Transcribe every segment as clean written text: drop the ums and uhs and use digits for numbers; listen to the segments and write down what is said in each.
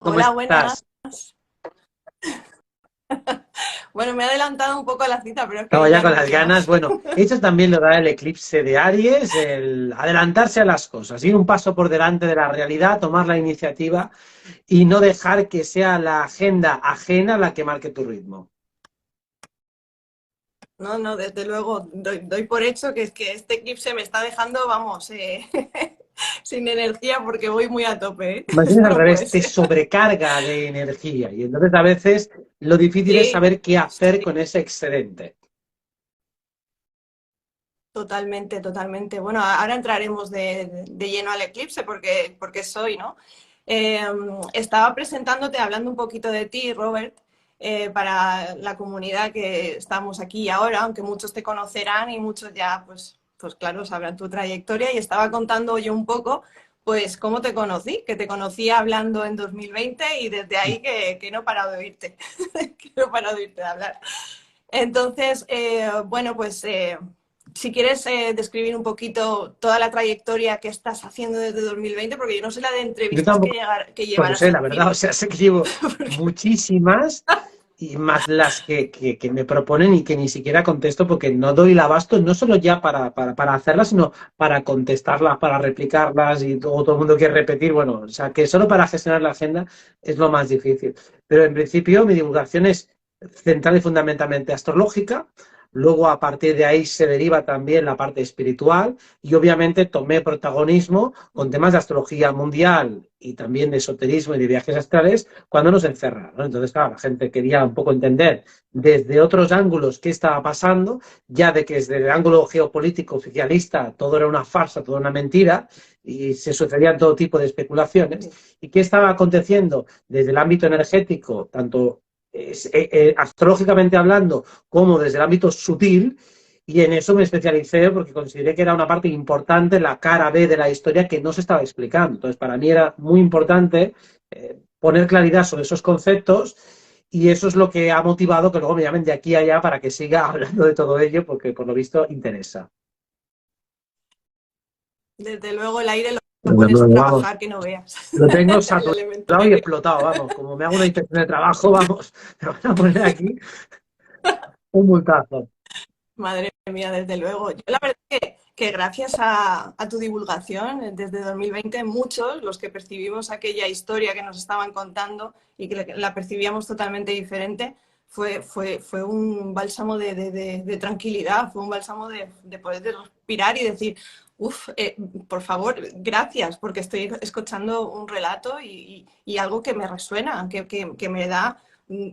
¿Cómo Hola, buenas. estás? Bueno, me he adelantado un poco a la cita, pero es Estaba que ya ya con no las podía ganas. más. Bueno, eso también lo da el eclipse de Aries, el adelantarse a las cosas, ir un paso por delante de la realidad, tomar la iniciativa y no dejar que sea la agenda ajena la que marque tu ritmo. No, no, desde luego, doy por hecho que es que este eclipse me está dejando, vamos, sin energía porque voy muy a tope, ¿eh? Más bien Esto al no puede revés, te ser. sobrecarga de energía y entonces a veces lo difícil es Sí, saber qué hacer sí, con ese excedente. totalmente, totalmente. Bueno, ahora entraremos de lleno al eclipse porque soy, ¿no? Eh, Estaba presentándote, hablando un poquito de ti, Robert, para la comunidad que estamos aquí y ahora, aunque muchos te conocerán y muchos ya, pues claro, sabrán tu trayectoria. Y estaba contando yo un poco, pues, cómo te conocí, que te conocí hablando en 2020 y desde ahí que no he parado de oírte, que no he parado de oírte hablar. Entonces, bueno, pues si quieres describir un poquito toda la trayectoria que estás haciendo desde 2020, porque yo no sé la de Yo entrevistas tampoco que lo llevarás sé, la verdad, encima. o sea, sé que llevo Porque, muchísimas y más las que me proponen y que ni siquiera contesto porque no doy el abasto, no solo ya para hacerlas, sino para contestarlas, para replicarlas y todo el mundo quiere repetir. Bueno, o sea, que solo para gestionar la agenda es lo más difícil. Pero en principio mi divulgación es central y fundamentalmente astrológica. Luego, a partir de ahí, se deriva también la parte espiritual y obviamente tomé protagonismo con temas de astrología mundial y también de esoterismo y de viajes astrales cuando nos encerraron, ¿no? Entonces, claro, la gente quería un poco entender desde otros ángulos qué estaba pasando, ya de que desde el ángulo geopolítico oficialista todo era una farsa, toda una mentira y se sucedían todo tipo de especulaciones. ¿Y qué estaba aconteciendo desde el ámbito energético, tanto astrológicamente hablando como desde el ámbito sutil? Y en eso me especialicé porque consideré que era una parte importante, la cara B de la historia que no se estaba explicando. Entonces, para mí era muy importante poner claridad sobre esos conceptos y eso es lo que ha motivado que luego me llamen de aquí a allá para que siga hablando de todo ello porque por lo visto interesa. desde luego el aire lo Bueno, pones a vamos, trabajar que no veas. lo tengo El elemento saturado y aire. explotado, vamos. Como me hago una inspección de trabajo, vamos, me van a poner aquí un multazo. Madre mía, desde luego. Yo la verdad que gracias a tu divulgación desde 2020, muchos, los que percibimos aquella historia que nos estaban contando y que la percibíamos totalmente diferente, fue un bálsamo de tranquilidad, fue un bálsamo de poder respirar y decir, uff, por favor, gracias, porque estoy escuchando un relato y algo que me resuena, que me da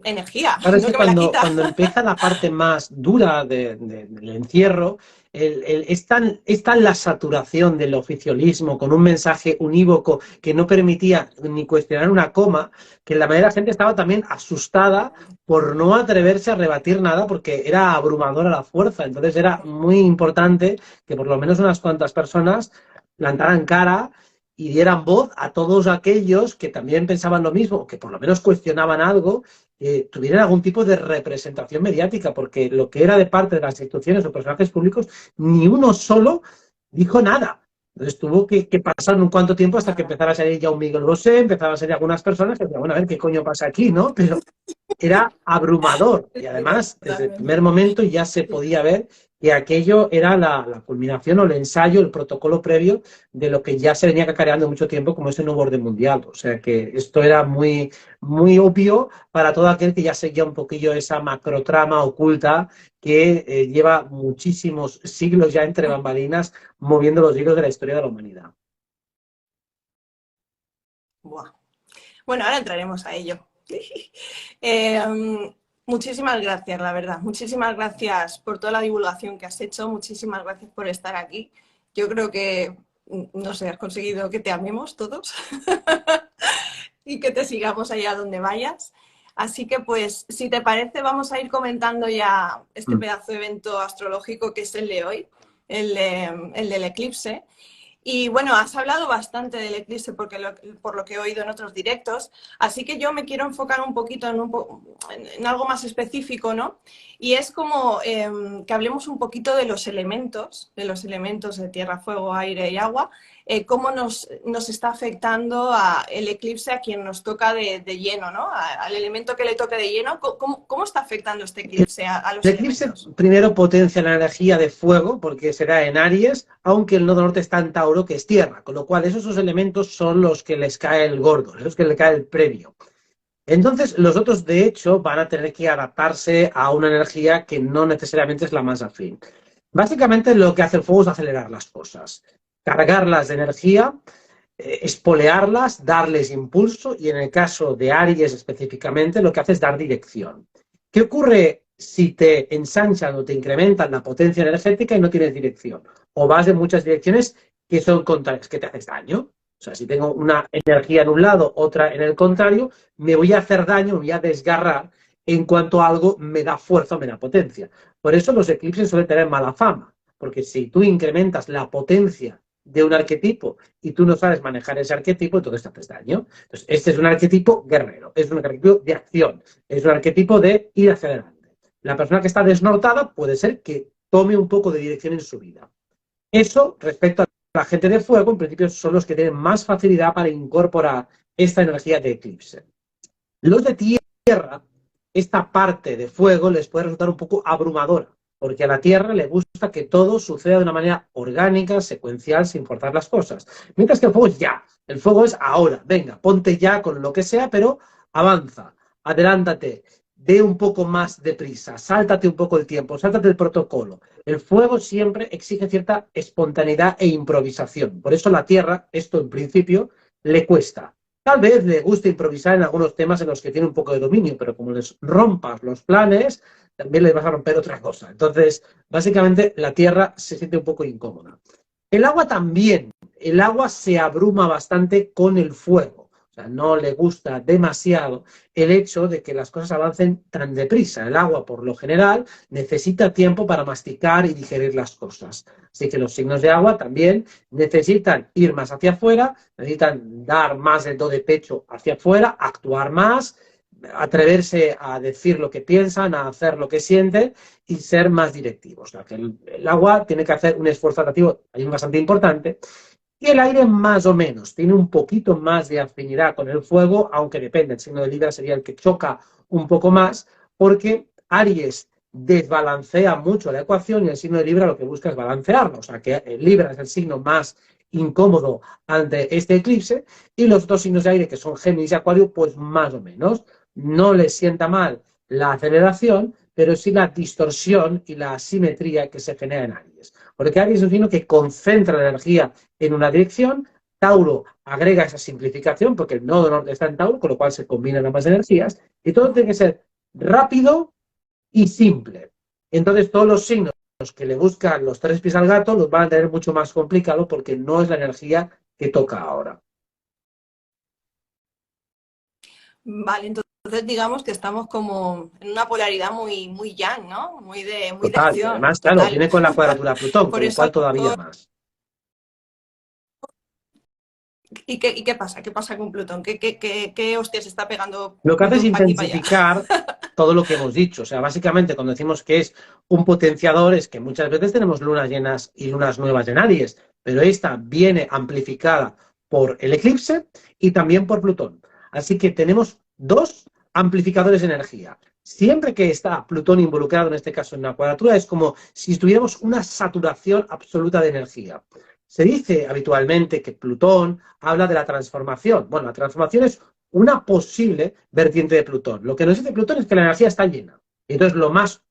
energía, Claro, es no que que me la quita. cuando empieza la parte más dura del encierro, es tan la saturación del oficialismo con un mensaje unívoco que no permitía ni cuestionar una coma, que la mayoría de la gente estaba también asustada por no atreverse a rebatir nada porque era abrumadora la fuerza. Entonces era muy importante que por lo menos unas cuantas personas plantaran cara y dieran voz a todos aquellos que también pensaban lo mismo, o que por lo menos cuestionaban algo, tuvieran algún tipo de representación mediática, porque lo que era de parte de las instituciones o personajes públicos, ni uno solo dijo nada. Entonces tuvo que pasar un cuanto tiempo hasta que Nada, empezara a salir ya un Miguel Bosé, empezaron a salir algunas personas que decían, bueno, a ver qué coño pasa aquí, ¿no? Pero era abrumador y además desde el primer totalmente. momento ya se podía ver que aquello era la culminación o el ensayo, el protocolo previo de lo que ya se venía cacareando mucho tiempo como ese nuevo orden mundial. O sea que esto era muy, muy obvio para todo aquel que ya seguía un poquillo esa macrotrama oculta que lleva muchísimos siglos ya entre bambalinas moviendo los hilos de la historia de la humanidad. Buah. Bueno, ahora entraremos a ello. Eh, Muchísimas gracias, la verdad. Muchísimas gracias por toda la divulgación que has hecho. Muchísimas gracias por estar aquí. Yo creo que, no sé, has conseguido que te amemos todos y que te sigamos allá donde vayas. Así que, pues, si te parece, vamos a ir comentando ya este Mm. pedazo de evento astrológico que es el de hoy, el del eclipse. Y bueno, has hablado bastante del eclipse por lo que he oído en otros directos, así que yo me quiero enfocar un poquito en algo más específico, ¿no? Y es como que hablemos un poquito de los elementos de tierra, fuego, aire y agua, cómo nos está afectando el eclipse a quien nos toca de lleno, ¿no? Al elemento que le toque de lleno, ¿cómo está afectando este eclipse a los El eclipse elementos? primero potencia la energía de fuego, porque será en Aries, aunque el nodo norte está en Tauro, que es tierra, con lo cual esos dos elementos son los que les cae el gordo, los que les cae el premio. Entonces, los otros, de hecho, van a tener que adaptarse a una energía que no necesariamente es la más afín. Básicamente, lo que hace el fuego es acelerar las cosas, cargarlas de energía, espolearlas, darles impulso, y en el caso de Aries específicamente, lo que hace es dar dirección. ¿Qué ocurre si te ensanchan o te incrementan la potencia energética y no tienes dirección? O vas en muchas direcciones que son contrarias, que te haces daño. O sea, si tengo una energía en un lado, otra en el contrario, me voy a hacer daño, me voy a desgarrar en cuanto algo me da fuerza o me da potencia. Por eso los eclipses suelen tener mala fama, porque si tú incrementas la potencia de un arquetipo y tú no sabes manejar ese arquetipo, entonces te haces daño. Entonces, este es un arquetipo guerrero, es un arquetipo de acción, es un arquetipo de ir hacia adelante. La persona que está desnortada puede ser que tome un poco de dirección en su vida. Eso, respecto a la gente de fuego, en principio son los que tienen más facilidad para incorporar esta energía de eclipse. Los de tierra, esta parte de fuego les puede resultar un poco abrumadora, porque a la Tierra le gusta que todo suceda de una manera orgánica, secuencial, sin forzar las cosas. Mientras que el fuego es ya, el fuego es ahora, venga, ponte ya con lo que sea, pero avanza, adelántate, ve un poco más deprisa, sáltate un poco el tiempo, sáltate el protocolo. El fuego siempre exige cierta espontaneidad e improvisación. Por eso la Tierra, esto en principio, le cuesta. Tal vez le guste improvisar en algunos temas en los que tiene un poco de dominio, pero como les rompas los planes, también les vas a romper otra cosa. Entonces, básicamente, la Tierra se siente un poco incómoda. El agua también. El agua se abruma bastante con el fuego. O sea, no le gusta demasiado el hecho de que las cosas avancen tan deprisa. El agua, por lo general, necesita tiempo para masticar y digerir las cosas. Así que los signos de agua también necesitan ir más hacia afuera, necesitan dar más el do de pecho hacia afuera, actuar más, atreverse a decir lo que piensan, a hacer lo que sienten y ser más directivos. O sea, que el agua tiene que hacer un esfuerzo adaptativo bastante importante. Y el aire más o menos, tiene un poquito más de afinidad con el fuego, aunque depende, el signo de Libra sería el que choca un poco más, porque Aries desbalancea mucho la ecuación y el signo de Libra lo que busca es balancearlo. O sea, que Libra es el signo más incómodo ante este eclipse y los dos signos de aire, que son Géminis y Acuario, pues más o menos. No les sienta mal la aceleración, pero sí la distorsión y la asimetría que se genera en Aries. Porque Aries es un signo que concentra la energía en una dirección, Tauro agrega esa simplificación porque el nodo norte está en Tauro, con lo cual se combinan ambas energías, y todo tiene que ser rápido y simple. Entonces todos los signos que le buscan los tres pies al gato los van a tener mucho más complicado porque no es la energía que toca ahora. Vale, entonces digamos que estamos como en una polaridad muy, muy yang, ¿no? Muy de Total, y acción, además, claro, total. viene con la cuadratura Plutón, Por con lo eso, cual todavía más. ¿y qué pasa? ¿Qué pasa con Plutón? ¿Qué hostias está pegando Lo que hace es Plutón para aquí y para allá? intensificar todo lo que hemos dicho. O sea, básicamente cuando decimos que es un potenciador es que muchas veces tenemos lunas llenas y lunas nuevas en Aries, pero esta viene amplificada por el eclipse y también por Plutón. Así que tenemos dos amplificadores de energía. Siempre que está Plutón involucrado, en este caso en una cuadratura, es como si tuviéramos una saturación absoluta de energía. Se dice habitualmente que Plutón habla de la transformación. Bueno, la transformación es una posible vertiente de Plutón. Lo que nos dice Plutón es que la energía está llena. Y entonces lo más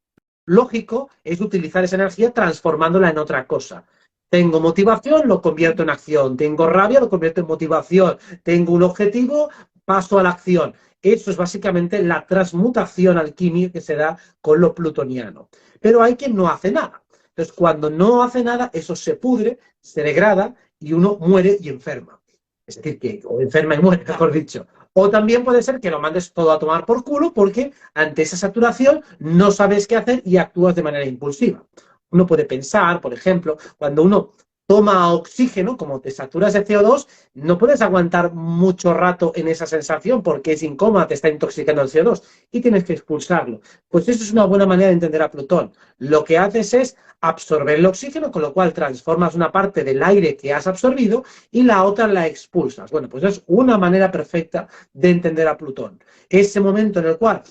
lógico es utilizar esa energía transformándola en otra cosa. Tengo motivación, lo convierto en acción. Tengo rabia, lo convierto en motivación. Tengo un objetivo, paso a la acción. Eso es básicamente la transmutación alquímica que se da con lo plutoniano. Pero hay quien no hace nada. Entonces, cuando no hace nada, eso se pudre, se degrada y uno muere y enferma. Es decir, que o enferma y muere, mejor dicho. O también puede ser que lo mandes todo a tomar por culo porque ante esa saturación no sabes qué hacer y actúas de manera impulsiva. Uno puede pensar, por ejemplo, cuando uno toma oxígeno, como te saturas de CO2, no puedes aguantar mucho rato en esa sensación porque es incómoda, te está intoxicando el CO2 y tienes que expulsarlo. Pues eso es una buena manera de entender a Plutón. Lo que haces es absorber el oxígeno, con lo cual transformas una parte del aire que has absorbido y la otra la expulsas. Bueno, pues es una manera perfecta de entender a Plutón. Ese momento en el cual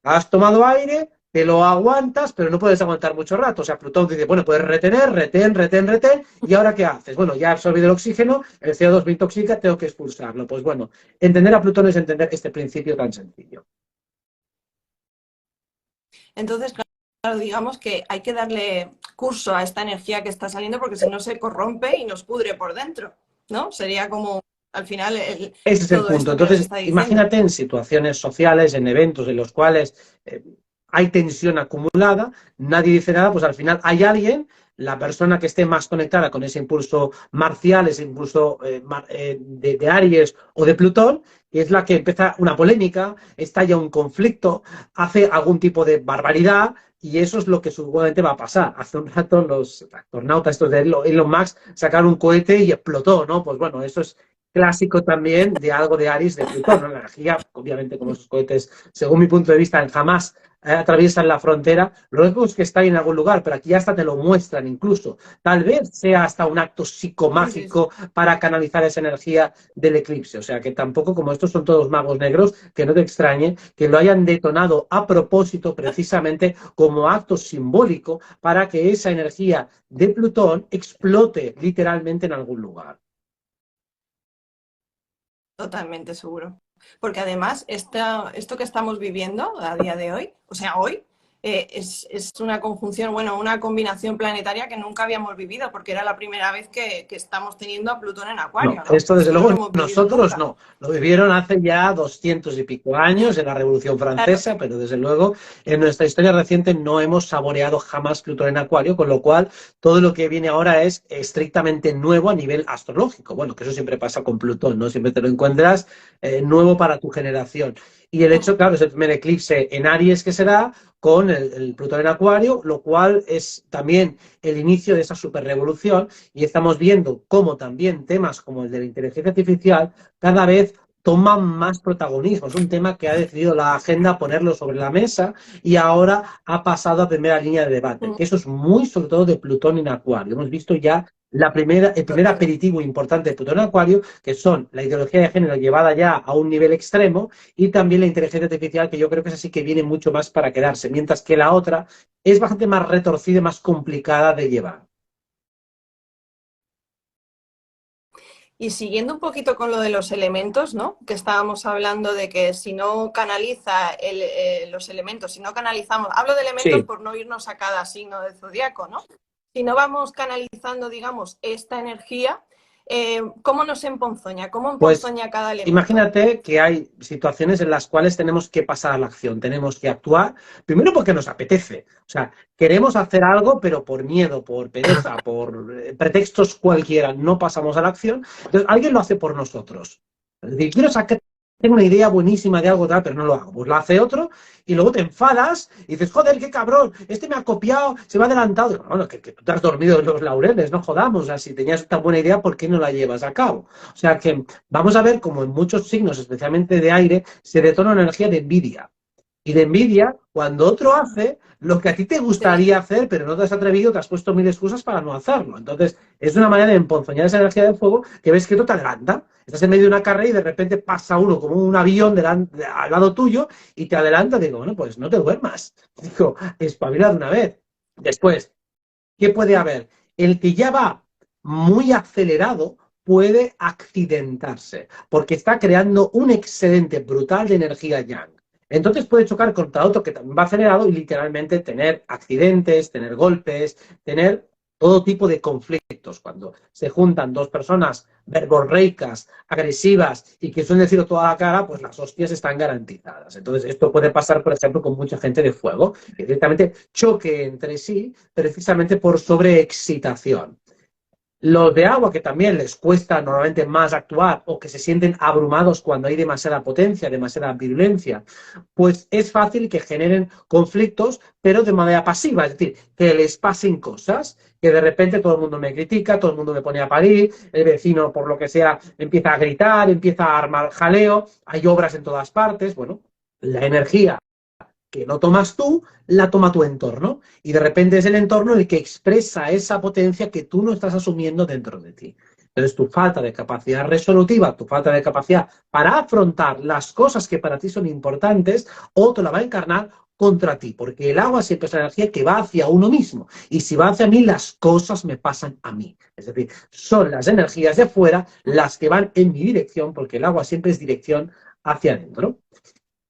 has tomado aire, te lo aguantas, pero no puedes aguantar mucho rato. O sea, Plutón dice, bueno, puedes retener, retén, ¿y ahora qué haces? Bueno, ya he absorbido el oxígeno, el CO2 me intoxica, tengo que expulsarlo. Pues bueno, entender a Plutón es entender este principio tan sencillo. Entonces, claro, digamos que hay que darle curso a esta energía que está saliendo porque si no se corrompe y nos pudre por dentro, ¿no? Sería como, al final, Ese es el todo punto. esto que nos Entonces, está diciendo. imagínate en situaciones sociales, en eventos en los cuales hay tensión acumulada, nadie dice nada, pues al final hay alguien, la persona que esté más conectada con ese impulso marcial, ese impulso de Aries o de Plutón, que es la que empieza una polémica, estalla un conflicto, hace algún tipo de barbaridad. Y eso es lo que seguramente va a pasar. Hace un rato los astronautas estos de Elon Musk sacaron un cohete y explotó, ¿no? Pues bueno, eso es clásico también de algo de Aries de Plutón, ¿no? La energía, obviamente, como esos cohetes, según mi punto de vista, jamás atraviesan la frontera. Lo único es que está en algún lugar, pero aquí hasta te lo muestran incluso. Tal vez sea hasta un acto Sí, sí, sí. psicomágico para canalizar esa energía del eclipse. O sea que tampoco, como estos son todos magos negros, que no te extrañe que lo hayan detonado a propósito, precisamente como acto simbólico, para que esa energía de Plutón explote literalmente en algún lugar. Totalmente seguro. Porque además, esto que estamos viviendo a día de hoy, o sea, hoy, es una conjunción, bueno, una combinación planetaria que nunca habíamos vivido, porque era la primera vez que estamos teniendo a Plutón en No, Acuario, ¿no? esto desde Esto no lo luego hemos vivido nosotros nunca. no. Lo vivieron hace ya 200 y pico años en la Revolución Claro, Francesa, pero desde luego en nuestra historia reciente no hemos saboreado jamás Plutón en Acuario, con lo cual todo lo que viene ahora es estrictamente nuevo a nivel astrológico. Bueno, que eso siempre pasa con Plutón, ¿no? Siempre te lo encuentras nuevo para tu generación. Y el hecho, claro, es el primer eclipse en Aries que será con el Plutón en Acuario, lo cual es también el inicio de esa superrevolución y estamos viendo cómo también temas como el de la inteligencia artificial cada vez toman más protagonismo. Es un tema que ha decidido la agenda ponerlo sobre la mesa y ahora ha pasado a primera línea de debate, que eso es muy sobre todo de Plutón en Acuario. Hemos visto ya el primer total. aperitivo importante de Plutón en Acuario, que son la ideología de género llevada ya a un nivel extremo y también la inteligencia artificial, que yo creo que es así que viene mucho más para quedarse, mientras que la otra es bastante más retorcida y más complicada de llevar. Y siguiendo un poquito con lo de los elementos, ¿no? Que estábamos hablando de que si no canaliza los elementos, si no canalizamos, hablo de elementos Sí, por no irnos a cada signo del zodiaco, ¿no? Si no vamos canalizando, digamos, esta energía, ¿cómo nos emponzoña? ¿Cómo pues emponzoña cada elemento? imagínate que hay situaciones en las cuales tenemos que pasar a la acción, tenemos que actuar, primero porque nos apetece, o sea, queremos hacer algo, pero por miedo, por pereza, por pretextos cualquiera, no pasamos a la acción, entonces alguien lo hace por nosotros. Es decir, quiero sacar, tengo una idea buenísima de algo tal, pero no lo hago, pues lo hace otro y luego te enfadas y dices, joder, qué cabrón, este me ha copiado, se me ha adelantado. Digo, bueno, que tú te has dormido en los laureles, no jodamos, o sea, si tenías tan buena idea, ¿por qué no la llevas a cabo? O sea que vamos a ver como en muchos signos, especialmente de aire, se detona una energía de envidia. Y de envidia, cuando otro hace lo que a ti te Sí, gustaría hacer, pero no te has atrevido, te has puesto mil excusas para no hacerlo. Entonces, es una manera de emponzoñar esa energía de fuego que ves que otro te adelanta. Estás en medio de una carrera y de repente pasa uno como un avión al lado tuyo y te adelanta. Digo, bueno, pues no te duermas. Digo, espabila de una vez. Después, ¿qué puede haber? El que ya va muy acelerado puede accidentarse porque está creando un excedente brutal de energía yang. Entonces puede chocar contra otro que también va acelerado y literalmente tener accidentes, tener golpes, tener todo tipo de conflictos. Cuando se juntan dos personas verborreicas, agresivas y que suelen decirlo toda la cara, pues las hostias están garantizadas. Entonces esto puede pasar, por ejemplo, con mucha gente de fuego, que directamente choque entre sí precisamente por sobreexcitación. Los de agua, que también les cuesta normalmente más actuar o que se sienten abrumados cuando hay demasiada potencia, demasiada virulencia, pues es fácil que generen conflictos, pero de manera pasiva, es decir, que les pasen cosas, que de repente todo el mundo me critica, todo el mundo me pone a parir, el vecino, por lo que sea, empieza a gritar, empieza a armar jaleo, hay obras en todas partes, bueno, la energía que no tomas tú, la toma tu entorno. Y de repente es el entorno el que expresa esa potencia que tú no estás asumiendo dentro de ti. Entonces, tu falta de capacidad resolutiva, tu falta de capacidad para afrontar las cosas que para ti son importantes, otro la va a encarnar contra ti, porque el agua siempre es la energía que va hacia uno mismo. Y si va hacia mí, las cosas me pasan a mí. Es decir, son las energías de fuera las que van en mi dirección, porque el agua siempre es dirección hacia adentro.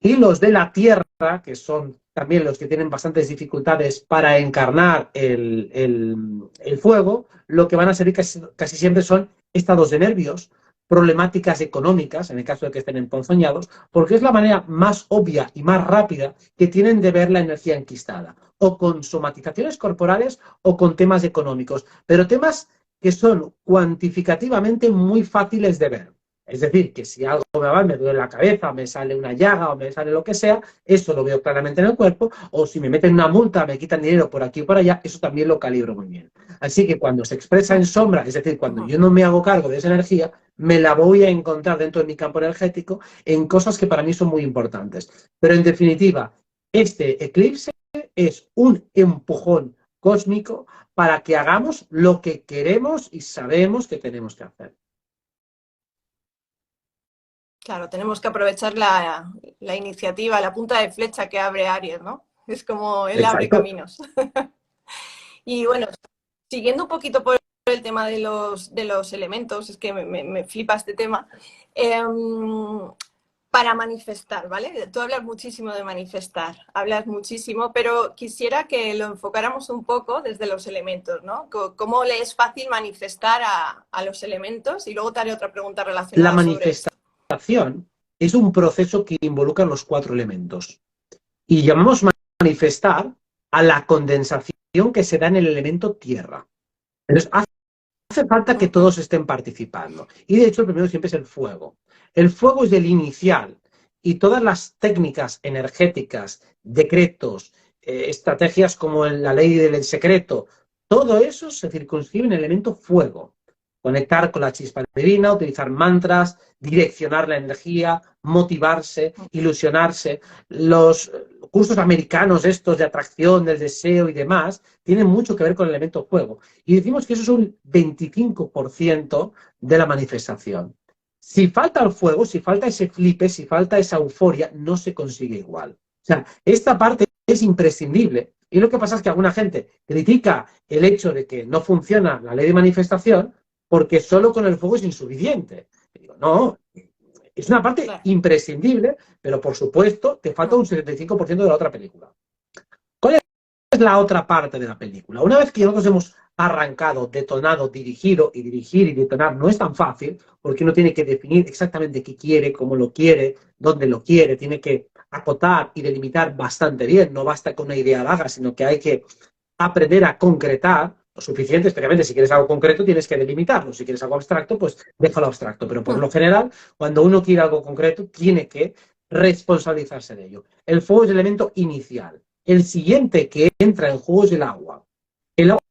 Y los de la tierra, que son también los que tienen bastantes dificultades para encarnar el fuego, lo que van a ser casi siempre son estados de nervios, problemáticas económicas, en el caso de que estén emponzoñados, porque es la manera más obvia y más rápida que tienen de ver la energía enquistada, o con somatizaciones corporales o con temas económicos, pero temas que son cuantificativamente muy fáciles de ver. Es decir, que si algo me va, me duele la cabeza, me sale una llaga o me sale lo que sea, eso lo veo claramente en el cuerpo, o si me meten una multa, me quitan dinero por aquí o por allá, eso también lo calibro muy bien. Así que cuando se expresa en sombra, es decir, cuando yo no me hago cargo de esa energía, me la voy a encontrar dentro de mi campo energético en cosas que para mí son muy importantes. Pero en definitiva, este eclipse es un empujón cósmico para que hagamos lo que queremos y sabemos que tenemos que hacer. Claro, tenemos que aprovechar la iniciativa, la punta de flecha que abre Aries, ¿no? Es como él abre Exacto. caminos. Y bueno, siguiendo un poquito por el tema de los elementos, es que me flipa este tema. Para manifestar, ¿vale? Tú hablas muchísimo de manifestar, hablas muchísimo, pero quisiera que lo enfocáramos un poco desde los elementos, ¿no? ¿Cómo le es fácil manifestar a los elementos? Y luego te haré otra pregunta La relacionada sobre esto. manifestación es un proceso que involucra los 4 elementos. Y llamamos manifestar a la condensación que se da en el elemento tierra. Entonces, hace falta que todos estén participando. Y de hecho, el primero siempre es el fuego. El fuego es el inicial. Y todas las técnicas energéticas, decretos, estrategias como la ley del secreto, todo eso se circunscribe en el elemento fuego. Conectar con la chispa divina, utilizar mantras, direccionar la energía, motivarse, ilusionarse. Los cursos americanos estos de atracción, del deseo y demás, tienen mucho que ver con el elemento fuego. Y decimos que eso es un 25% de la manifestación. Si falta el fuego, si falta ese flipe, si falta esa euforia, no se consigue igual. O sea, esta parte es imprescindible. Y lo que pasa es que alguna gente critica el hecho de que no funciona la ley de manifestación porque solo con el fuego es insuficiente. Y digo, no, es una parte imprescindible, pero por supuesto te falta un 75% de la otra película. ¿Cuál es la otra parte de la película? Una vez que nosotros hemos arrancado, detonado, dirigido, y dirigir y detonar no es tan fácil, porque uno tiene que definir exactamente qué quiere, cómo lo quiere, dónde lo quiere, tiene que acotar y delimitar bastante bien, no basta con una idea vaga, sino que hay que aprender a concretar lo suficiente, especialmente si quieres algo concreto tienes que delimitarlo, si quieres algo abstracto pues déjalo abstracto, pero por lo general cuando uno quiere algo concreto tiene que responsabilizarse de ello. El fuego es el elemento inicial. El siguiente que entra en juego es el agua. El agua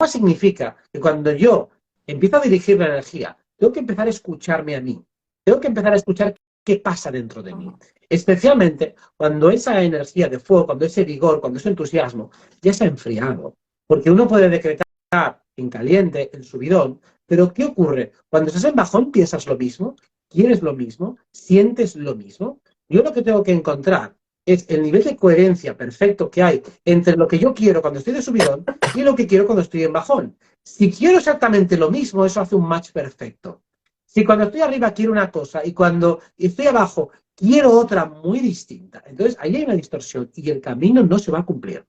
significa que cuando yo empiezo a dirigir la energía, tengo que empezar a escucharme a mí. Tengo que empezar a escuchar qué pasa dentro de mí. Especialmente cuando esa energía de fuego, cuando ese vigor, cuando ese entusiasmo ya se ha enfriado. Porque uno puede decretar en caliente, en subidón, pero ¿qué ocurre? Cuando estás en bajón piensas lo mismo, quieres lo mismo, sientes lo mismo. Yo lo que tengo que encontrar es el nivel de coherencia perfecto que hay entre lo que yo quiero cuando estoy de subidón y lo que quiero cuando estoy en bajón. Si quiero exactamente lo mismo, eso hace un match perfecto. Si cuando estoy arriba quiero una cosa y cuando estoy abajo quiero otra muy distinta, entonces ahí hay una distorsión y el camino no se va a cumplir.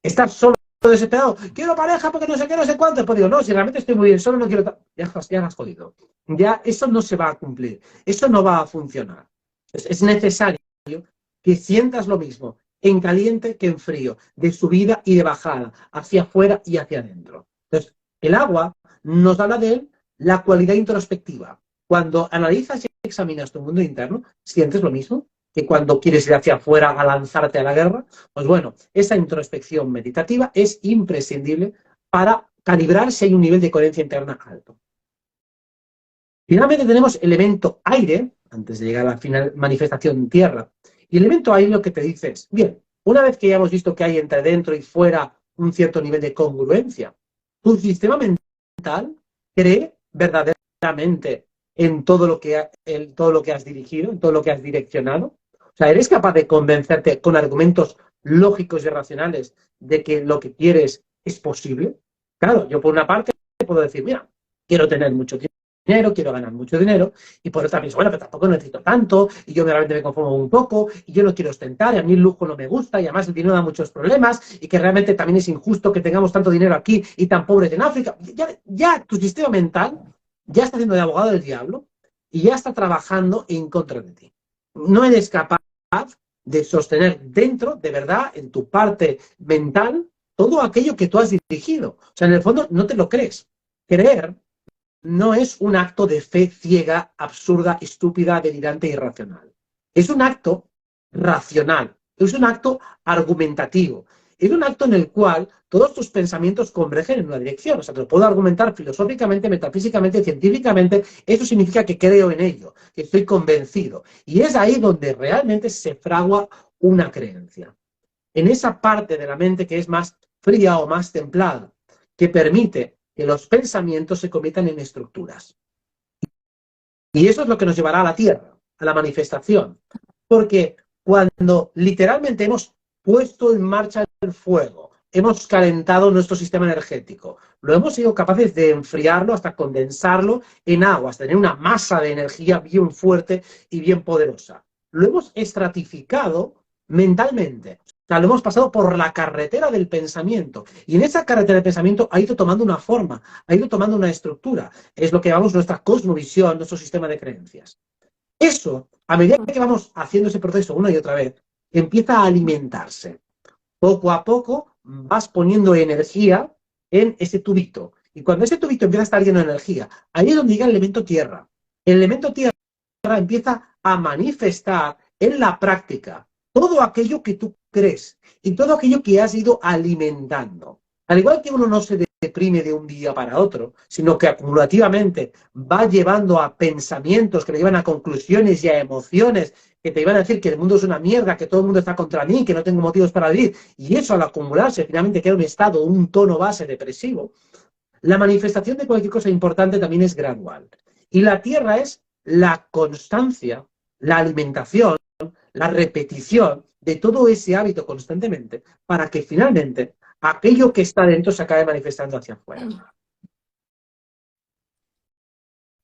Estar solo desesperado, quiero pareja porque no sé qué, no sé cuánto, pues digo, no, si realmente estoy muy bien solo, no quiero... Ya has jodido. Ya eso no se va a cumplir, eso no va a funcionar. Es necesario que sientas lo mismo en caliente que en frío, de subida y de bajada, hacia afuera y hacia adentro. Entonces, el agua nos habla de la cualidad introspectiva. Cuando analizas y examinas tu mundo interno, ¿sientes lo mismo que cuando quieres ir hacia afuera a lanzarte a la guerra? Pues bueno, esa introspección meditativa es imprescindible para calibrar si hay un nivel de coherencia interna alto. Finalmente tenemos el elemento aire, antes de llegar a la final manifestación tierra. Y el elemento aire lo que te dice es, bien, una vez que ya hemos visto que hay entre dentro y fuera un cierto nivel de congruencia, tu sistema mental cree verdaderamente en todo lo que has dirigido, en todo lo que has direccionado. O sea, ¿eres capaz de convencerte con argumentos lógicos y racionales de que lo que quieres es posible? Claro, yo por una parte puedo decir, mira, quiero tener mucho dinero, quiero ganar mucho dinero, y por otra pienso, bueno, pero tampoco necesito tanto, y yo realmente me conformo un poco, y yo no quiero ostentar, y a mí el lujo no me gusta, y además el dinero da muchos problemas, y que realmente también es injusto que tengamos tanto dinero aquí y tan pobres en África. Ya tu sistema mental ya está haciendo de abogado del diablo, y ya está trabajando en contra de ti. No eres capaz de sostener dentro, de verdad, en tu parte mental, todo aquello que tú has dirigido. O sea, en el fondo no te lo crees. Creer no es un acto de fe ciega, absurda, estúpida, delirante e irracional. Es un acto racional, es un acto argumentativo, es un acto en el cual todos tus pensamientos convergen en una dirección. O sea, te lo puedo argumentar filosóficamente, metafísicamente, científicamente. Eso significa que creo en ello, que estoy convencido. Y es ahí donde realmente se fragua una creencia. En esa parte de la mente que es más fría o más templada, que permite que los pensamientos se conviertan en estructuras. Y eso es lo que nos llevará a la tierra, a la manifestación. Porque cuando literalmente hemos puesto en marcha el fuego, hemos calentado nuestro sistema energético, lo hemos sido capaces de enfriarlo hasta condensarlo en agua, hasta tener una masa de energía bien fuerte y bien poderosa. Lo hemos estratificado mentalmente. O sea, lo hemos pasado por la carretera del pensamiento. Y en esa carretera del pensamiento ha ido tomando una forma, ha ido tomando una estructura. Es lo que llamamos nuestra cosmovisión, nuestro sistema de creencias. Eso, a medida que vamos haciendo ese proceso una y otra vez, empieza a alimentarse. Poco a poco vas poniendo energía en ese tubito. Y cuando ese tubito empieza a estar lleno de energía, ahí es donde llega el elemento tierra. El elemento tierra empieza a manifestar en la práctica todo aquello que tú crees y todo aquello que has ido alimentando. Al igual que uno no se deprime de un día para otro, sino que acumulativamente va llevando a pensamientos que le llevan a conclusiones y a emociones que te iban a decir que el mundo es una mierda, que todo el mundo está contra mí, que no tengo motivos para vivir, y eso al acumularse finalmente queda un estado, un tono base depresivo. La manifestación de cualquier cosa importante también es gradual. Y la tierra es la constancia, la alimentación, la repetición de todo ese hábito constantemente para que finalmente aquello que está dentro se acabe manifestando hacia afuera.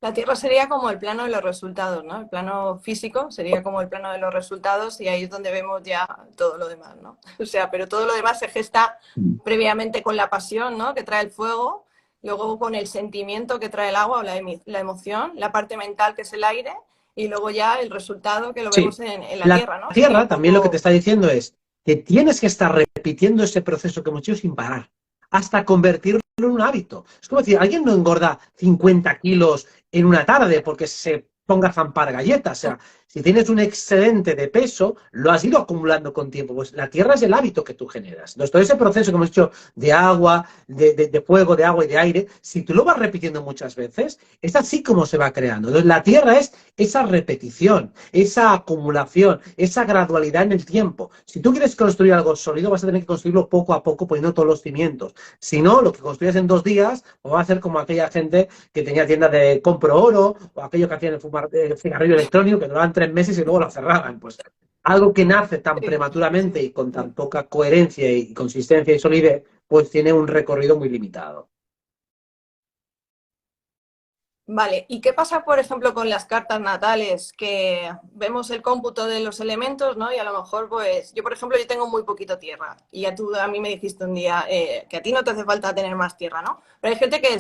La Tierra sería como el plano de los resultados, ¿no? El plano físico sería como el plano de los resultados y ahí es donde vemos ya todo lo demás, ¿no? O sea, pero todo lo demás se gesta previamente con la pasión, ¿no? Que trae el fuego, luego con el sentimiento que trae el agua o la emoción, la parte mental que es el aire y luego ya el resultado que lo vemos en la Tierra, ¿no? La Tierra también lo que te está diciendo es que tienes que estar repitiendo ese proceso que hemos hecho sin parar, hasta convertirlo en un hábito. Es como decir, alguien no engorda 50 kilos en una tarde porque se ponga a zampar galletas. O sea, si tienes un excedente de peso, lo has ido acumulando con tiempo. Pues la tierra es el hábito que tú generas. Entonces, todo ese proceso que hemos hecho de agua, de fuego, de agua y de aire, si tú lo vas repitiendo muchas veces, es así como se va creando. Entonces, la tierra es esa repetición, esa acumulación, esa gradualidad en el tiempo. Si tú quieres construir algo sólido, vas a tener que construirlo poco a poco poniendo todos los cimientos. Si no, lo que construyes en 2 días, pues va a ser como aquella gente que tenía tiendas de compro oro, o aquello que hacían el cigarrillo electrónico, que duraban 3 meses y luego lo cerraban. Pues algo que nace tan prematuramente y con tan poca coherencia y consistencia y solidez, pues tiene un recorrido muy limitado. Vale, ¿y qué pasa, por ejemplo, con las cartas natales? Que vemos el cómputo de los elementos, ¿no? Y a lo mejor, pues, yo, por ejemplo, yo tengo muy poquito tierra. Y ya tú a mí me dijiste un día que a ti no te hace falta tener más tierra, ¿no? Pero hay gente que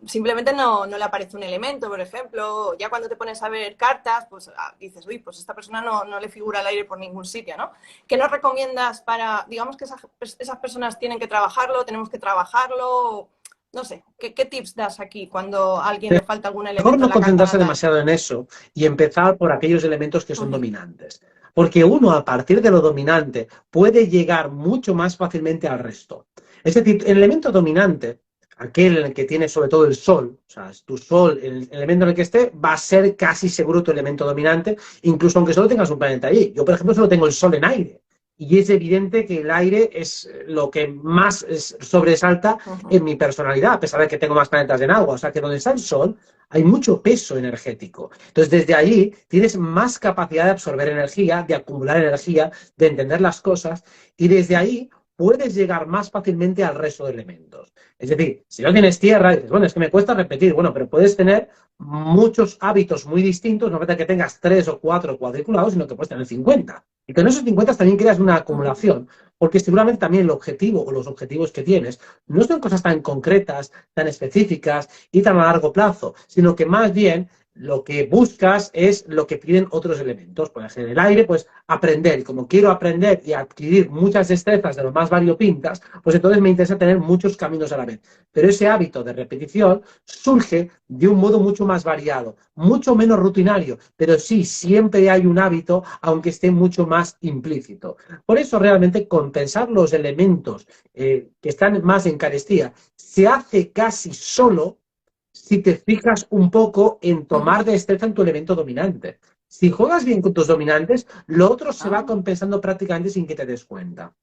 simplemente no le aparece un elemento, por ejemplo. Ya cuando te pones a ver cartas, pues dices, uy, pues esta persona no le figura el aire por ningún sitio, ¿no? ¿Qué nos recomiendas para, digamos que esas personas tienen que trabajarlo, tenemos que trabajarlo? No sé, ¿qué tips das aquí cuando a alguien le falta algún Mejor elemento no en la carta concentrarse natal? demasiado en eso y empezar por aquellos elementos que son Ujú, dominantes. Porque uno, a partir de lo dominante, puede llegar mucho más fácilmente al resto. Es decir, el elemento dominante, aquel en el que tiene sobre todo el sol, o sea, tu sol, el elemento en el que esté, va a ser casi seguro tu elemento dominante, incluso aunque solo tengas un planeta allí. Yo, por ejemplo, solo tengo el sol en aire. Y es evidente que el aire es lo que más sobresalta ujú. en mi personalidad, a pesar de que tengo más planetas en agua. O sea, que donde está el sol hay mucho peso energético. Entonces, desde allí tienes más capacidad de absorber energía, de acumular energía, de entender las cosas, y desde ahí puedes llegar más fácilmente al resto de elementos. Es decir, si no tienes tierra, dices, bueno, es que me cuesta repetir, bueno, pero puedes tener muchos hábitos muy distintos, no falta que tengas 3 o 4 cuadriculados, sino que puedes tener 50. Y con esos 50 también creas una Ujú. acumulación, porque seguramente también el objetivo o los objetivos que tienes no son cosas tan concretas, tan específicas y tan a largo plazo, sino que más bien lo que buscas es lo que piden otros elementos. Por ejemplo, en el aire, pues aprender. Y como quiero aprender y adquirir muchas destrezas de lo más variopintas, pues entonces me interesa tener muchos caminos a la vez. Pero ese hábito de repetición surge de un modo mucho más variado, mucho menos rutinario, pero sí, siempre hay un hábito, aunque esté mucho más implícito. Por eso realmente compensar los elementos que están más en carestía se hace casi solo si te fijas un poco en tomar Ujú. destreza en tu elemento dominante. Si juegas bien con tus dominantes, lo otro se va Ah, compensando prácticamente sin que te des cuenta.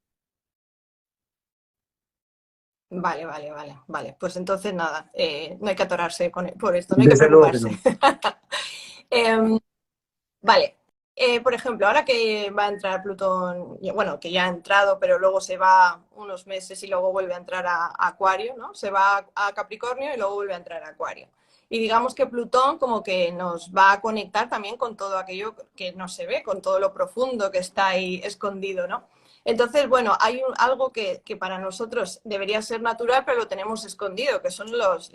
vale, vale, vale, vale. Pues entonces nada, no hay que atorarse por esto, no hay que Desde luego que preocuparse. no. Em, vale, por ejemplo, ahora que va a entrar Plutón, bueno, que ya ha entrado, pero luego se va unos meses y luego vuelve a entrar a Acuario, ¿no? Se va a Capricornio y luego vuelve a entrar a Acuario. Y digamos que Plutón como que nos va a conectar también con todo aquello que no se ve, con todo lo profundo que está ahí escondido, ¿no? Entonces, bueno, hay algo que para nosotros debería ser natural, pero lo tenemos escondido, que son los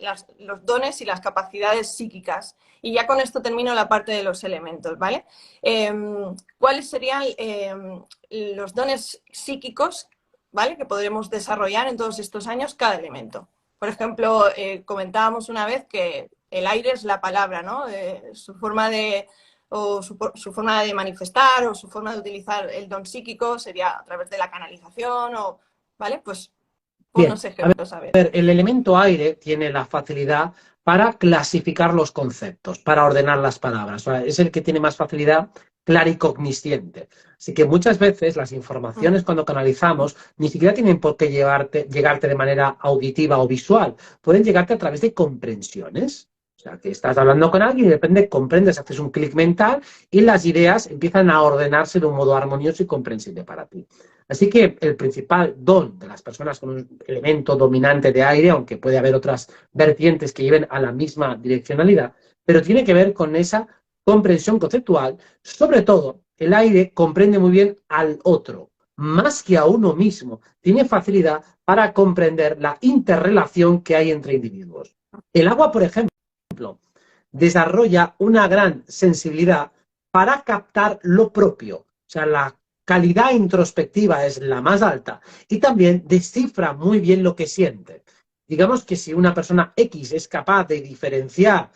dones y las capacidades psíquicas. Y ya con esto termino la parte de los elementos, ¿vale? Eh, ¿Cuáles serían los dones psíquicos, ¿vale? Que podremos desarrollar en todos estos años cada elemento? Por ejemplo, comentábamos una vez que el aire es la palabra, ¿no? Su forma de o su forma de manifestar o su forma de utilizar el don psíquico sería a través de la canalización o, ¿vale? Pues Bien, unos ejemplos, a ver. el elemento aire tiene la facilidad para clasificar los conceptos, para ordenar las palabras. O sea, es el que tiene más facilidad claricognisciente. Así que muchas veces las informaciones cuando canalizamos ni siquiera tienen por qué llegarte de manera auditiva o visual. Pueden llegarte a través de comprensiones. O sea, que estás hablando con alguien y de repente comprendes, haces un clic mental y las ideas empiezan a ordenarse de un modo armonioso y comprensible para ti. Así que el principal don de las personas con un elemento dominante de aire, aunque puede haber otras vertientes que lleven a la misma direccionalidad, pero tiene que ver con esa comprensión conceptual. Sobre todo, el aire comprende muy bien al otro, más que a uno mismo. Tiene facilidad para comprender la interrelación que hay entre individuos. El agua, por ejemplo, desarrolla una gran sensibilidad para captar lo propio. O sea, la calidad introspectiva es la más alta y también descifra muy bien lo que siente. Digamos que si una persona X es capaz de diferenciar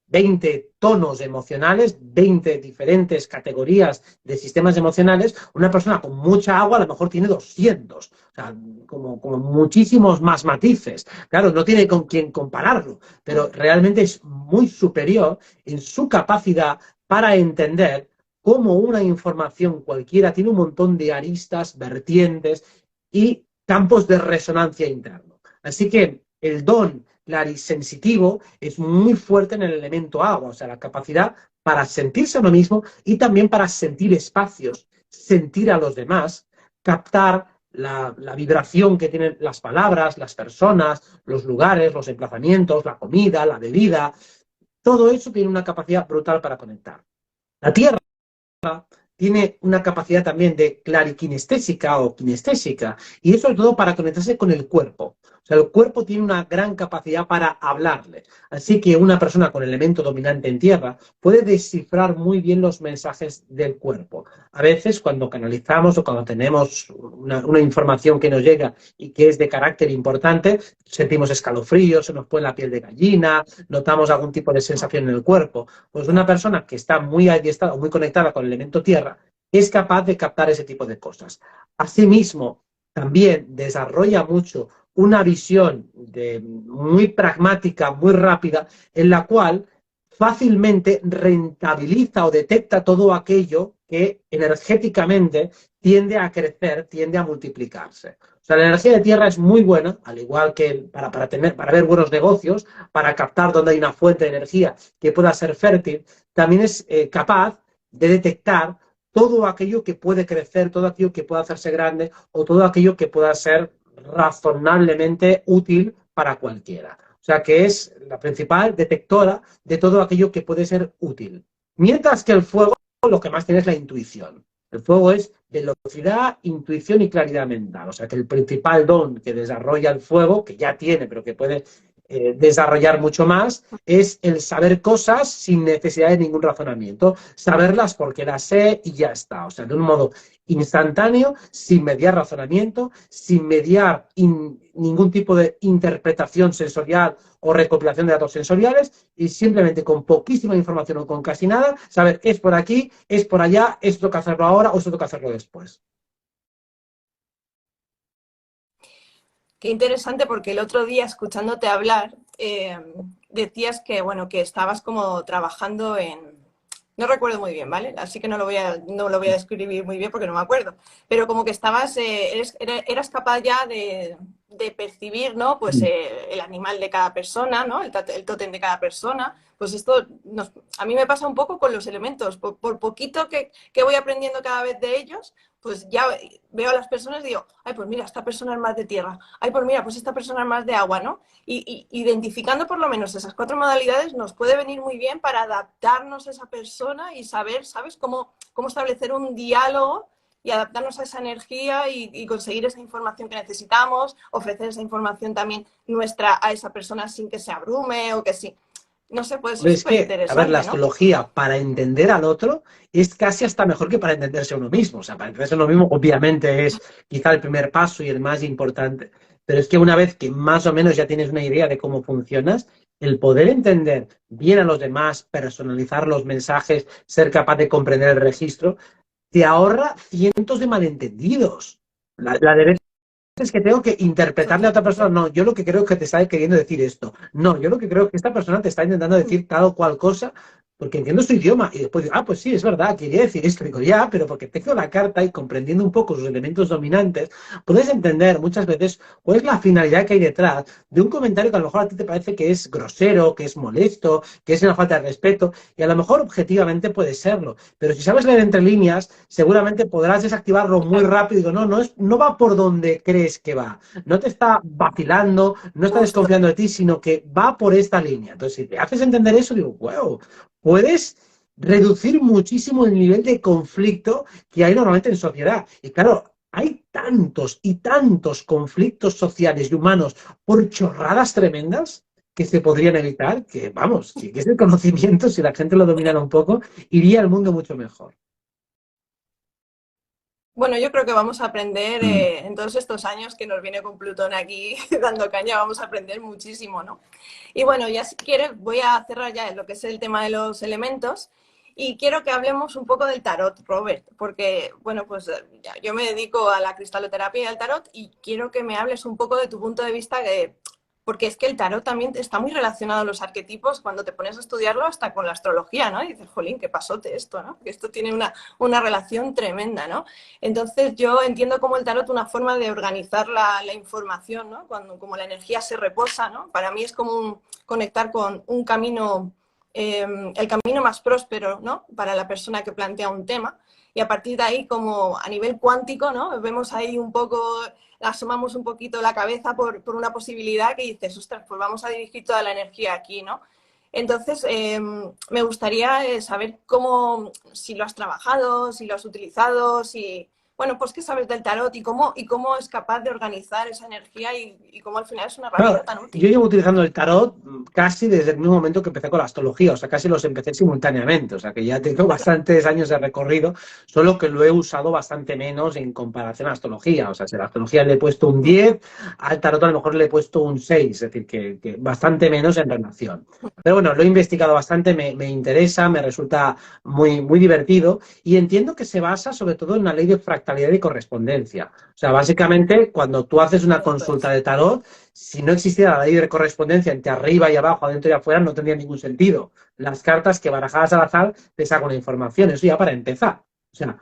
20 tonos emocionales, 20 diferentes categorías de sistemas emocionales, una persona con mucha agua a lo mejor tiene 200, o sea, como muchísimos más matices. Claro, no tiene con quién compararlo, pero realmente es muy superior en su capacidad para entender cómo una información cualquiera tiene un montón de aristas, vertientes y campos de resonancia interno. Así que el don clarisensitivo es muy fuerte en el elemento agua, o sea, la capacidad para sentirse a uno mismo y también para sentir espacios, sentir a los demás, captar la vibración que tienen las palabras, las personas, los lugares, los emplazamientos, la comida, la bebida. Todo eso tiene una capacidad brutal para conectar. La Tierra tiene una capacidad también de clarikinestésica o kinestésica, y eso sobre todo para conectarse con el cuerpo. O sea, el cuerpo tiene una gran capacidad para hablarle. Así que una persona con elemento dominante en tierra puede descifrar muy bien los mensajes del cuerpo. A veces cuando canalizamos o cuando tenemos una información que nos llega y que es de carácter importante, sentimos escalofríos, se nos pone la piel de gallina, notamos algún tipo de sensación en el cuerpo. Pues una persona que está muy adiestrada, muy conectada con el elemento tierra, es capaz de captar ese tipo de cosas. Asimismo, también desarrolla mucho una visión muy pragmática, muy rápida, en la cual fácilmente rentabiliza o detecta todo aquello que energéticamente tiende a crecer, tiende a multiplicarse. O sea, la energía de tierra es muy buena, al igual que para ver buenos negocios, para captar donde hay una fuente de energía que pueda ser fértil, también es capaz de detectar todo aquello que puede crecer, todo aquello que pueda hacerse grande o todo aquello que pueda ser razonablemente útil para cualquiera. O sea que es la principal detectora de todo aquello que puede ser útil. Mientras que el fuego lo que más tiene es la intuición. El fuego es velocidad, intuición y claridad mental. O sea que el principal don que desarrolla el fuego, que ya tiene, pero que puede desarrollar mucho más, es el saber cosas sin necesidad de ningún razonamiento. Saberlas porque las sé y ya está. O sea, de un modo instantáneo, sin mediar razonamiento, sin mediar ningún tipo de interpretación sensorial o recopilación de datos sensoriales y simplemente con poquísima información o con casi nada, saber es por aquí, es por allá, esto toca hacerlo ahora o esto toca hacerlo después. Qué interesante porque el otro día escuchándote hablar decías que, bueno, que estabas como trabajando en... No recuerdo muy bien, ¿vale? Así que no lo voy a describir muy bien porque no me acuerdo. Pero como que estabas, eras capaz ya de percibir, ¿no? Pues el animal de cada persona, ¿no? El tótem de cada persona. Pues esto a mí me pasa un poco con los elementos. Por poquito que voy aprendiendo cada vez de ellos, pues ya veo a las personas y digo, ay, pues mira, esta persona es más de tierra, ay, pues mira, pues esta persona es más de agua, ¿no? Y identificando por lo menos esas cuatro modalidades nos puede venir muy bien para adaptarnos a esa persona y saber, ¿sabes?, cómo establecer un diálogo y adaptarnos a esa energía y conseguir esa información que necesitamos, ofrecer esa información también nuestra a esa persona sin que se abrume o que sí. No sé, pues es Es súper que, a ver, la interesante, ¿no? astrología para entender al otro es casi hasta mejor que para entenderse a uno mismo. O sea, para entenderse a uno mismo, obviamente, es quizá el primer paso y el más importante. Pero es que una vez que más o menos ya tienes una idea de cómo funcionas, el poder entender bien a los demás, personalizar los mensajes, ser capaz de comprender el registro, te ahorra cientos de malentendidos. La de es que tengo que interpretarle a otra persona. Totalmente. No, yo lo que creo es que te está queriendo decir esto. No, yo lo que creo es que esta persona te está intentando decir tal o cual cosa porque entiendo su idioma. Y después digo, ah, pues sí, es verdad, quería decir esto. Digo, ya, pero porque tengo la carta y comprendiendo un poco sus elementos dominantes, puedes entender muchas veces cuál es la finalidad que hay detrás de un comentario que a lo mejor a ti te parece que es grosero, que es molesto, que es una falta de respeto. Y a lo mejor objetivamente puede serlo. Pero si sabes leer entre líneas, seguramente podrás desactivarlo muy Claro, rápido. Digo, no, no va por donde crees que va. No te está vacilando, no está justo. desconfiando de ti, sino que va por esta línea. Entonces, si te haces entender eso, digo, wow, puedes reducir muchísimo el nivel de conflicto que hay normalmente en sociedad. Y claro, hay tantos y tantos conflictos sociales y humanos por chorradas tremendas que se podrían evitar, que vamos, si es el conocimiento, si la gente lo dominara un poco, iría el mundo mucho mejor. Bueno, yo creo que vamos a aprender Mm. en todos estos años que nos viene con Plutón aquí dando caña, vamos a aprender muchísimo, ¿no? Y bueno, ya si quieres voy a cerrar ya en lo que es el tema de los elementos y quiero que hablemos un poco del tarot, Robert, porque, bueno, pues ya, yo me dedico a la cristaloterapia y al tarot y quiero que me hables un poco de tu punto de vista, porque es que el tarot también está muy relacionado a los arquetipos cuando te pones a estudiarlo hasta con la astrología, ¿no? Y dices, jolín, qué pasote esto, ¿no? Que esto tiene una relación tremenda, ¿no? Entonces yo entiendo como el tarot una forma de organizar la información, ¿no? Cuando como la energía se reposa, ¿no? Para mí es como conectar con un camino, el camino más próspero, ¿no? Para la persona que plantea un tema. Y a partir de ahí, como a nivel cuántico, ¿no? Vemos ahí un poco, asomamos un poquito la cabeza por una posibilidad que dices, ostras, pues vamos a dirigir toda la energía aquí, ¿no? Entonces, me gustaría saber cómo, si lo has trabajado, si lo has utilizado, si, bueno, pues qué sabes del tarot y cómo es capaz de organizar esa energía y cómo al final es una Claro, herramienta tan yo útil. llevo utilizando el tarot casi desde el mismo momento que empecé con la astrología, o sea, casi los empecé simultáneamente, o sea, que ya tengo bastantes años de recorrido, solo que lo he usado bastante menos en comparación a la astrología, o sea, si a la astrología le he puesto un 10, al tarot a lo mejor le he puesto un 6, es decir, que bastante menos en relación. Pero bueno, lo he investigado bastante, me interesa, me resulta muy divertido y entiendo que se basa sobre todo en una ley de fractalidad y correspondencia. O sea, básicamente, cuando tú haces una Esto consulta es. de tarot, si no existiera la ley de correspondencia entre arriba y abajo, adentro y afuera, no tendría ningún sentido. Las cartas que barajadas al azar te sacan una información, eso ya para empezar. O sea,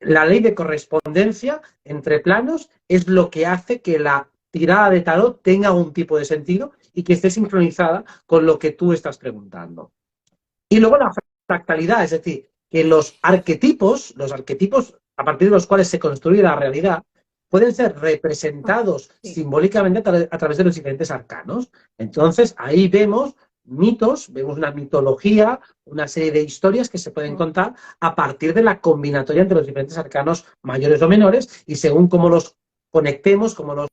la ley de correspondencia entre planos es lo que hace que la tirada de tarot tenga un tipo de sentido y que esté sincronizada con lo que tú estás preguntando. Y luego la fractalidad, es decir, que los arquetipos a partir de los cuales se construye la realidad, pueden ser representados Sí. simbólicamente a través de los diferentes arcanos. Entonces, ahí vemos mitos, vemos una mitología, una serie de historias que se pueden contar a partir de la combinatoria entre los diferentes arcanos mayores o menores y según cómo los conectemos, cómo los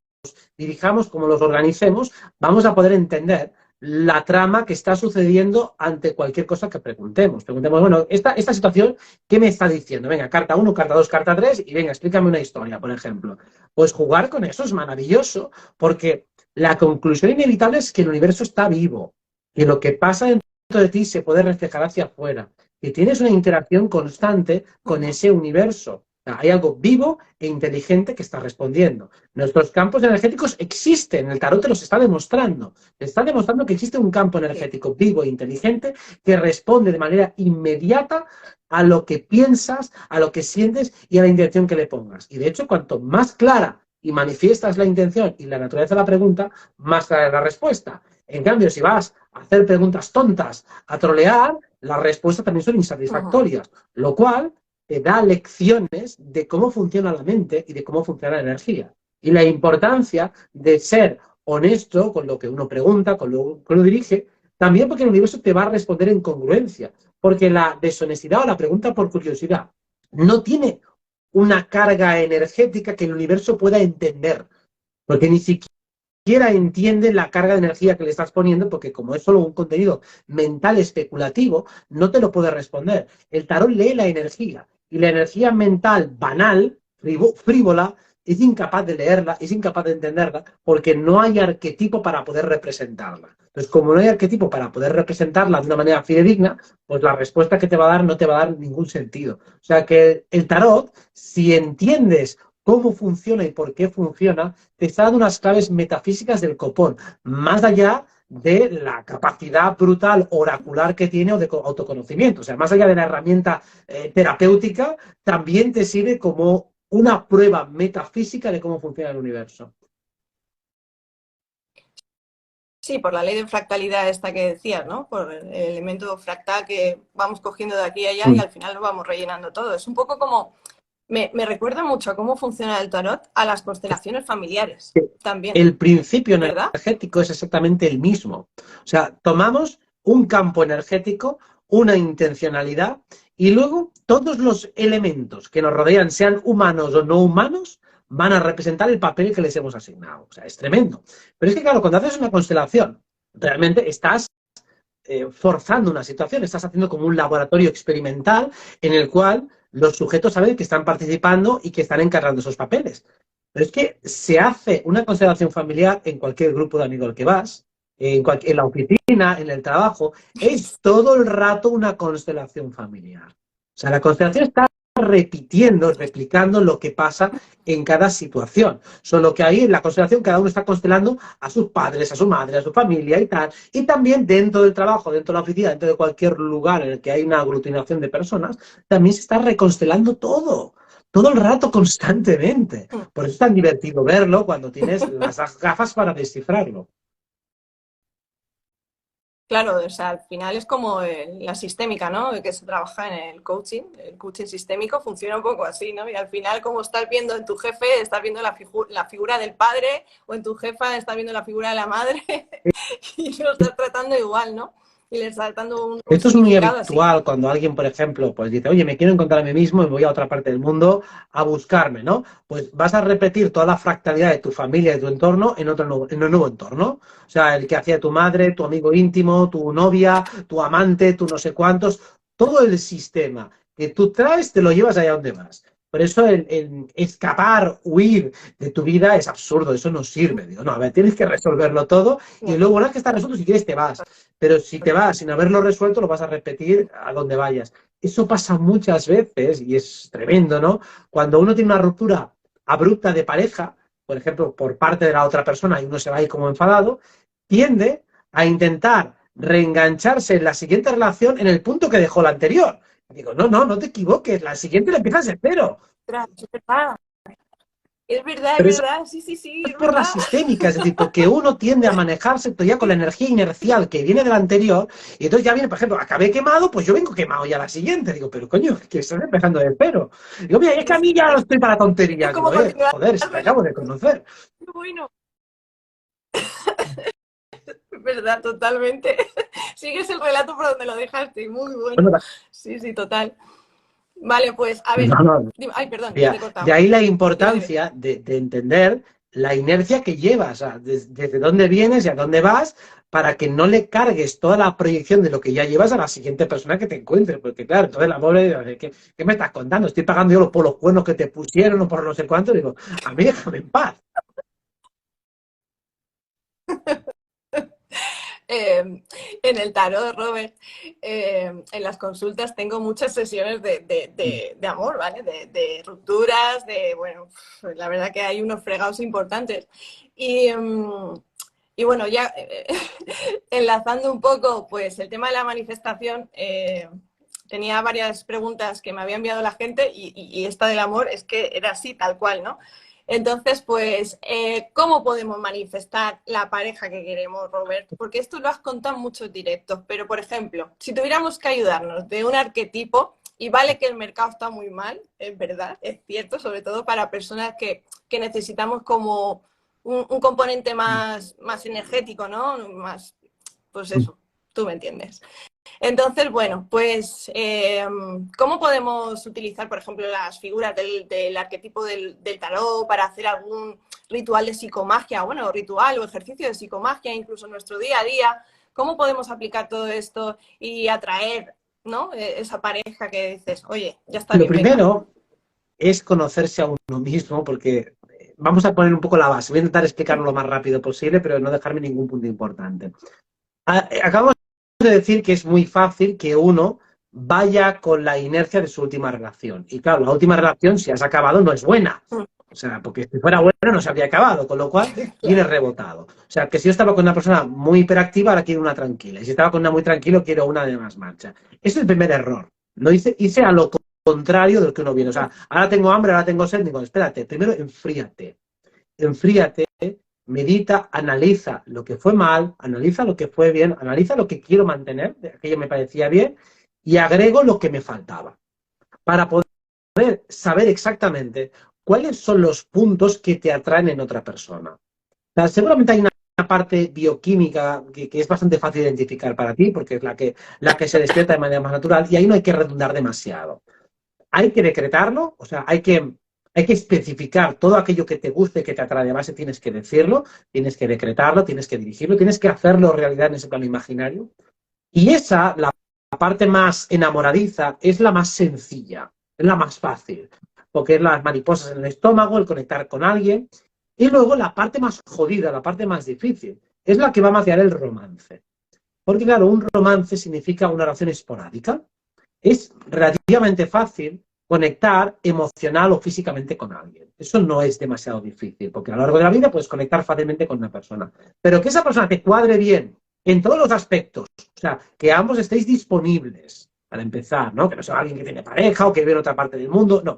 dirijamos, cómo los organicemos, vamos a poder entender la trama que está sucediendo ante cualquier cosa que preguntemos. Preguntemos, bueno, esta situación, ¿qué me está diciendo? Venga, carta 1, carta 2, carta 3 y venga, explícame una historia, por ejemplo. Pues jugar con eso es maravilloso porque la conclusión inevitable es que el universo está vivo, que lo que pasa dentro de ti se puede reflejar hacia afuera, que tienes una interacción constante con ese universo. Hay algo vivo e inteligente que está respondiendo. Nuestros campos energéticos existen, el tarot te los está demostrando. Está demostrando que existe un campo Sí. energético vivo e inteligente que responde de manera inmediata a lo que piensas, a lo que sientes y a la intención que le pongas. Y de hecho, cuanto más clara y manifiestas la intención y la naturaleza de la pregunta, más clara es la respuesta. En cambio, si vas a hacer preguntas tontas, a trolear, las respuestas también son insatisfactorias, lo cual te da lecciones de cómo funciona la mente y de cómo funciona la energía. Y la importancia de ser honesto con lo que uno pregunta, con lo que uno dirige, también porque el universo te va a responder en congruencia. Porque la deshonestidad o la pregunta por curiosidad no tiene una carga energética que el universo pueda entender. Porque ni siquiera entiende la carga de energía que le estás poniendo, porque como es solo un contenido mental especulativo, no te lo puede responder. El tarot lee la energía y la energía mental banal, frívola, es incapaz de leerla, es incapaz de entenderla, porque no hay arquetipo para poder representarla. Entonces, como no hay arquetipo para poder representarla de una manera fidedigna, pues la respuesta que te va a dar no te va a dar ningún sentido. O sea que el tarot, si entiendes cómo funciona y por qué funciona, te está dando unas claves metafísicas del copón, más allá de la capacidad brutal oracular que tiene o de autoconocimiento. O sea, más allá de la herramienta terapéutica, también te sirve como una prueba metafísica de cómo funciona el universo. Sí, por la ley de fractalidad esta que decías, ¿no? Por el elemento fractal que vamos cogiendo de aquí a allá y Mm. al final lo vamos rellenando todo. Es un poco como, me recuerda mucho a cómo funciona el tarot a las constelaciones familiares también, El principio ¿verdad? energético es exactamente el mismo. O sea, tomamos un campo energético, una intencionalidad y luego todos los elementos que nos rodean, sean humanos o no humanos, van a representar el papel que les hemos asignado. O sea, es tremendo. Pero es que, claro, cuando haces una constelación, realmente estás forzando una situación, estás haciendo como un laboratorio experimental en el cual los sujetos saben que están participando y que están encargando esos papeles. Pero es que se hace una constelación familiar en cualquier grupo de amigos al que vas, en la oficina, en el trabajo, es todo el rato una constelación familiar. O sea, la constelación está repitiendo, replicando lo que pasa en cada situación. Solo que ahí en la constelación cada uno está constelando a sus padres, a su madre, a su familia y tal. Y también dentro del trabajo, dentro de la oficina, dentro de cualquier lugar en el que hay una aglutinación de personas, también se está reconstelando todo el rato, constantemente. Por eso es tan divertido verlo cuando tienes las gafas para descifrarlo. Claro, o sea, al final es como la sistémica, ¿no? Que se trabaja en el coaching sistémico funciona un poco así, ¿no? Y al final, como estás viendo en tu jefe, estás viendo la figura del padre, o en tu jefa estás viendo la figura de la madre, y lo estás tratando igual, ¿no? y le estás dando un Esto es muy significado así. habitual cuando alguien, por ejemplo, pues dice, oye, me quiero encontrar a mí mismo y voy a otra parte del mundo a buscarme, ¿no? Pues vas a repetir toda la fractalidad de tu familia, de tu entorno, en un nuevo entorno. O sea, el que hacía tu madre, tu amigo íntimo, tu novia, tu amante, tu no sé cuántos, todo el sistema que tú traes te lo llevas allá donde vas. Por eso el escapar, huir de tu vida es absurdo, eso no sirve. Digo, no, a ver, tienes que resolverlo todo y luego una vez que está resuelto, si quieres te vas. Pero si te vas sin haberlo resuelto, lo vas a repetir a donde vayas. Eso pasa muchas veces y es tremendo, ¿no? Cuando uno tiene una ruptura abrupta de pareja, por ejemplo, por parte de la otra persona y uno se va ahí como enfadado, tiende a intentar reengancharse en la siguiente relación en el punto que dejó la anterior. Digo, no, no, no te equivoques, la siguiente la empiezas de cero. Es Pero eso verdad, sí, sí, sí, es es por la verdad. sistémica, es decir, porque uno tiende a manejarse todavía con la energía inercial que viene del anterior, y entonces ya viene, por ejemplo, acabé quemado, pues yo vengo quemado ya a la siguiente. Digo, pero coño, que estás empezando de cero. Digo, mira, es que Sí, a mí sí, ya no sí. estoy para Es tonterías. Digo, como continuar joder, la si te acabo de relación. conocer. Qué bueno, es verdad, totalmente. Sigues el relato por donde lo dejaste, muy bueno. Bueno, Sí, sí, total. Vale, pues a ver. no, no, Ay, perdón, que te he de cortado. ahí la Dime, dime. importancia de entender la inercia que llevas, o sea, desde dónde vienes y a dónde vas, para que no le cargues toda la proyección de lo que ya llevas a la siguiente persona que te encuentres. Porque claro, entonces la pobre, ¿qué me estás contando? Estoy pagando yo por los cuernos que te pusieron o por no sé cuánto. Digo, a mí déjame en paz. En el tarot, Robert, en las consultas tengo muchas sesiones de amor, ¿vale? De rupturas, bueno, la verdad que hay unos fregados importantes. Y, y bueno, ya enlazando un poco, pues el tema de la manifestación, tenía varias preguntas que me había enviado la gente y esta del amor es que era así, tal cual, ¿no? Entonces, pues, ¿cómo podemos manifestar la pareja que queremos, Robert? Porque esto lo has contado en muchos directos, pero, por ejemplo, si tuviéramos que ayudarnos de un arquetipo, y vale que el mercado está muy mal, es verdad, es cierto, sobre todo para personas que necesitamos como un componente más energético, ¿no? Más, pues eso, tú me entiendes. Entonces, bueno, pues, ¿cómo podemos utilizar, por ejemplo, las figuras del arquetipo del tarot para hacer algún ritual de psicomagia, bueno, ritual o ejercicio de psicomagia, incluso en nuestro día a día? ¿Cómo podemos aplicar todo esto y atraer, ¿no? Esa pareja que dices, oye, ya está Lo bien, venga. primero es conocerse a uno mismo, porque vamos a poner un poco la base. Voy a intentar explicarlo lo más rápido posible, pero no dejarme ningún punto importante. Acabamos de decir que es muy fácil que uno vaya con la inercia de su última relación. Y claro, la última relación, si has acabado, no es buena. O sea, porque si fuera buena no se habría acabado, con lo cual viene Claro. rebotado. O sea, que si yo estaba con una persona muy hiperactiva, ahora quiero una tranquila. Y si estaba con una muy tranquila, quiero una de más marcha. Ese es el primer error. No hice a lo contrario de lo que uno viene. O sea, ahora tengo hambre, ahora tengo sed. Digo, espérate, primero enfríate, medita, analiza lo que fue mal, analiza lo que fue bien, analiza lo que quiero mantener, de aquello me parecía bien, y agrego lo que me faltaba, para poder saber exactamente cuáles son los puntos que te atraen en otra persona. O sea, seguramente hay una parte bioquímica que es bastante fácil de identificar para ti, porque es la que se despierta de manera más natural, y ahí no hay que redundar demasiado. Hay que decretarlo, o sea, hay que especificar todo aquello que te guste, que te atrae de base, tienes que decirlo, tienes que decretarlo, tienes que dirigirlo, tienes que hacerlo realidad en ese plano imaginario. Y esa, la parte más enamoradiza, es la más sencilla, es la más fácil, porque es las mariposas en el estómago, el conectar con alguien. Y luego la parte más jodida, la parte más difícil, es la que va a maciar el romance. Porque claro, un romance significa una relación esporádica, es relativamente fácil conectar emocional o físicamente con alguien. Eso no es demasiado difícil, porque a lo largo de la vida puedes conectar fácilmente con una persona. Pero que esa persona te cuadre bien en todos los aspectos, o sea, que ambos estéis disponibles, para empezar, ¿no? Que no sea alguien que tiene pareja o que vive en otra parte del mundo, no.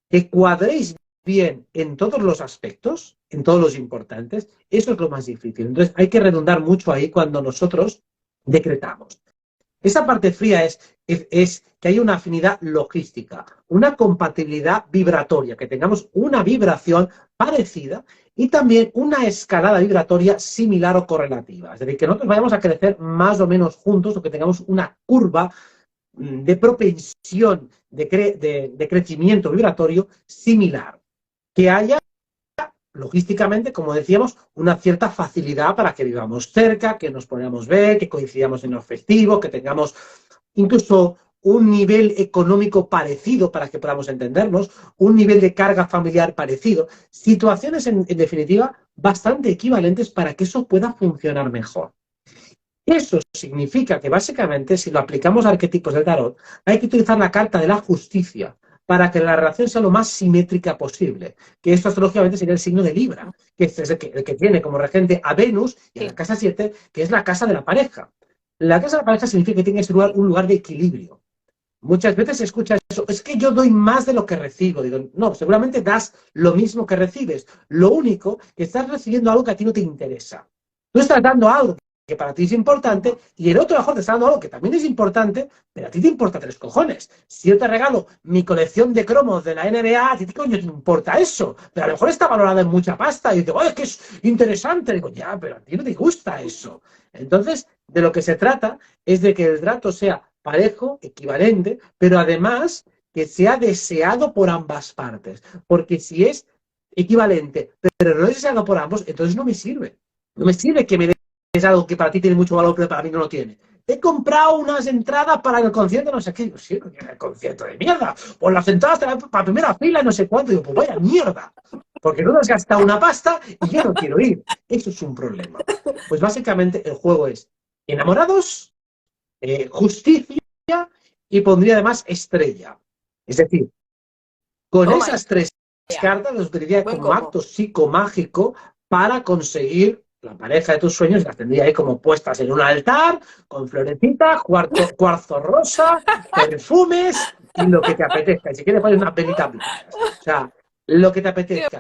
Que cuadréis bien en todos los aspectos, en todos los importantes, eso es lo más difícil. Entonces hay que redundar mucho ahí cuando nosotros decretamos. Esa parte fría es que hay una afinidad logística, una compatibilidad vibratoria, que tengamos una vibración parecida y también una escalada vibratoria similar o correlativa. Es decir, que nosotros vayamos a crecer más o menos juntos o que tengamos una curva de propensión de crecimiento vibratorio similar. Que haya logísticamente, como decíamos, una cierta facilidad para que vivamos cerca, que nos podamos ver, que coincidamos en los festivos, que tengamos incluso un nivel económico parecido para que podamos entendernos, un nivel de carga familiar parecido, situaciones en definitiva bastante equivalentes para que eso pueda funcionar mejor. Eso significa que básicamente si lo aplicamos a arquetipos del tarot, hay que utilizar la carta de la justicia para que la relación sea lo más simétrica posible, que esto astrológicamente sería el signo de Libra, que es el que tiene como regente a Venus y a la casa 7, que es la casa de la pareja. La casa de la pareja significa que tiene que ser un lugar de equilibrio. Muchas veces se escucha eso, es que yo doy más de lo que recibo. Digo, no, seguramente das lo mismo que recibes. Lo único que estás recibiendo algo que a ti no te interesa. Tú estás dando algo que para ti es importante y el otro mejor te está dando algo que también es importante, pero a ti te importa 3 cojones. Si yo te regalo mi colección de cromos de la NBA, a ti coño te importa eso, pero a lo mejor está valorada en mucha pasta y digo, es que es interesante. Digo, ya, pero a ti no te gusta eso. Entonces, de lo que se trata es de que el trato sea parejo, equivalente, pero además que sea deseado por ambas partes. Porque si es equivalente, pero no es deseado por ambos, entonces no me sirve. No me sirve que me es algo que para ti tiene mucho valor, pero para mí no lo tiene. He comprado unas entradas para el concierto, no sé qué. Digo, sí, no tiene el concierto de mierda. Pues las entradas para primera fila, no sé cuánto. Digo, pues vaya mierda. Porque no has gastado una pasta y yo no quiero ir. Eso es un problema. Pues básicamente el juego es enamorados, justicia y pondría además estrella. Es decir, con esas 3 cartas los utilizaría como acto psicomágico para conseguir la pareja de tus sueños, las tendría ahí como puestas en un altar, con florecitas, cuarzo rosa, perfumes y lo que te apetezca. Y si quieres poner una velita blanca. O sea, lo que te apetezca.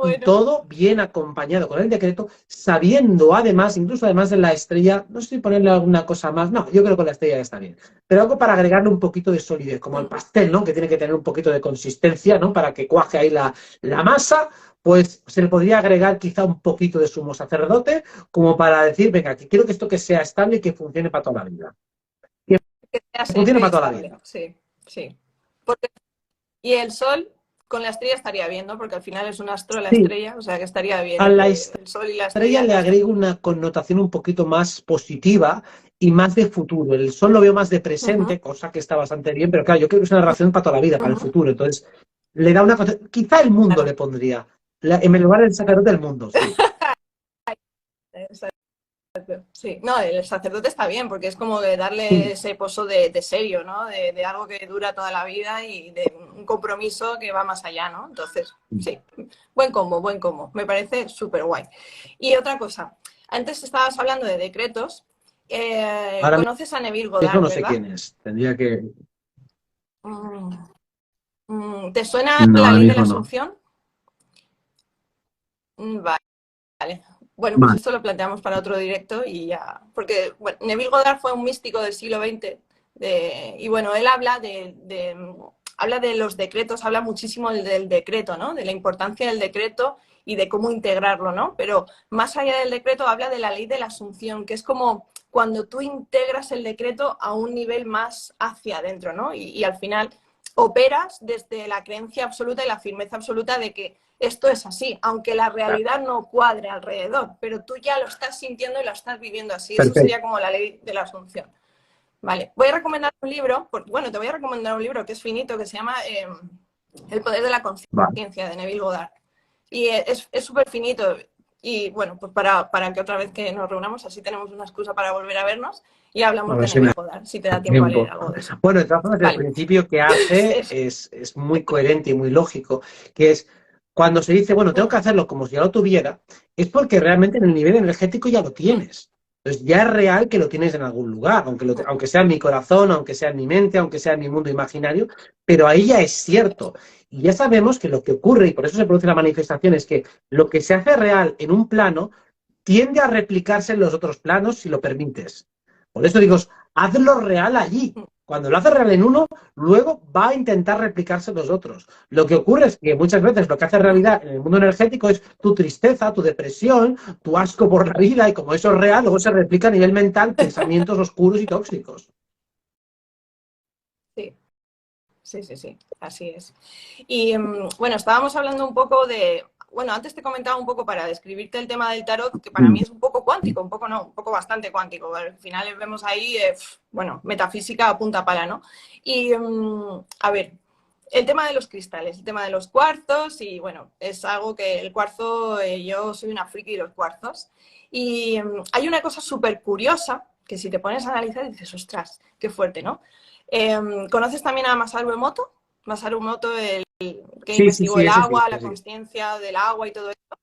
Y todo bien acompañado con el decreto, sabiendo además, incluso además de la estrella, no sé si ponerle alguna cosa más, no, yo creo que con la estrella ya está bien, pero algo para agregarle un poquito de solidez, como el pastel, ¿no? Que tiene que tener un poquito de consistencia, ¿no? Para que cuaje ahí la masa, pues se le podría agregar quizá un poquito de sumo sacerdote, como para decir, venga, que quiero que esto que sea estable y que funcione para toda la vida. Que funcione para toda la vida. Sí, sí. Y el sol con la estrella estaría bien, ¿no? Porque al final es un astro la estrella, o sea que estaría bien. A la sol y la estrella le agrego una connotación un poquito más positiva y más de futuro. El sol lo veo más de presente, cosa que está bastante bien, pero claro, yo creo que es una relación para toda la vida, para el futuro. Entonces, le da una cosa. Quizá el mundo le pondría. En lugar del sacerdote del mundo, sí. Sí, no, el sacerdote está bien, porque es como de darle ese pozo de serio, ¿no? De algo que dura toda la vida y de un compromiso que va más allá, ¿no? Entonces, sí, buen combo, me parece súper guay. Y otra cosa, antes estabas hablando de decretos, ¿conoces a Neville Goddard, eso no sé verdad? quién es, tendría que... ¿Te suena la ley de la Asunción? Vale. Bueno, pues esto lo planteamos para otro directo y ya. Porque bueno, Neville Goddard fue un místico del siglo XX y bueno, él habla de los decretos, habla muchísimo del decreto, ¿no? De la importancia del decreto y de cómo integrarlo, ¿no? Pero más allá del decreto habla de la ley de la asunción, que es como cuando tú integras el decreto a un nivel más hacia adentro, ¿no? Y al final operas desde la creencia absoluta y la firmeza absoluta de que esto es así, aunque la realidad no cuadre alrededor, pero tú ya lo estás sintiendo y lo estás viviendo así. Perfecto. Eso sería como la ley de la asunción. Vale, voy a recomendar un libro, bueno, te voy a recomendar un libro que es finito, que se llama El poder de la conciencia, de Neville Goddard. Y es súper finito. Y bueno, pues para que otra vez que nos reunamos, así tenemos una excusa para volver a vernos y hablamos de Neville Goddard, si te da tiempo a leer algo de eso. Bueno, de todas formas, el principio que hace es muy coherente y muy lógico, que es cuando se dice, bueno, tengo que hacerlo como si ya lo tuviera, es porque realmente en el nivel energético ya lo tienes. Entonces ya es real que lo tienes en algún lugar, aunque sea en mi corazón, aunque sea en mi mente, aunque sea en mi mundo imaginario, pero ahí ya es cierto. Y ya sabemos que lo que ocurre, y por eso se produce la manifestación, es que lo que se hace real en un plano tiende a replicarse en los otros planos si lo permites. Por eso digo, hazlo real allí. Cuando lo haces real en uno, luego va a intentar replicarse en los otros. Lo que ocurre es que muchas veces lo que hace realidad en el mundo energético es tu tristeza, tu depresión, tu asco por la vida, y como eso es real, luego se replica a nivel mental pensamientos oscuros y tóxicos. Sí. Sí, sí, sí, así es. Y bueno, estábamos hablando un poco de, bueno, antes te comentaba un poco para describirte el tema del tarot, que para mí es un poco cuántico, un poco no, un poco bastante cuántico. Al final vemos ahí, bueno, metafísica a punta pala, ¿no? Y a ver, el tema de los cristales, el tema de los cuarzos, y bueno, es algo que el cuarzo, yo soy una friki de los cuarzos, y hay una cosa súper curiosa que si te pones a analizar dices, ostras, qué fuerte, ¿no? ¿Conoces también a Masaru Emoto? Masaru Emoto, el que Sí, sí, investigó sí, el ese sí, agua, ese la sí. consciencia del agua y todo eso.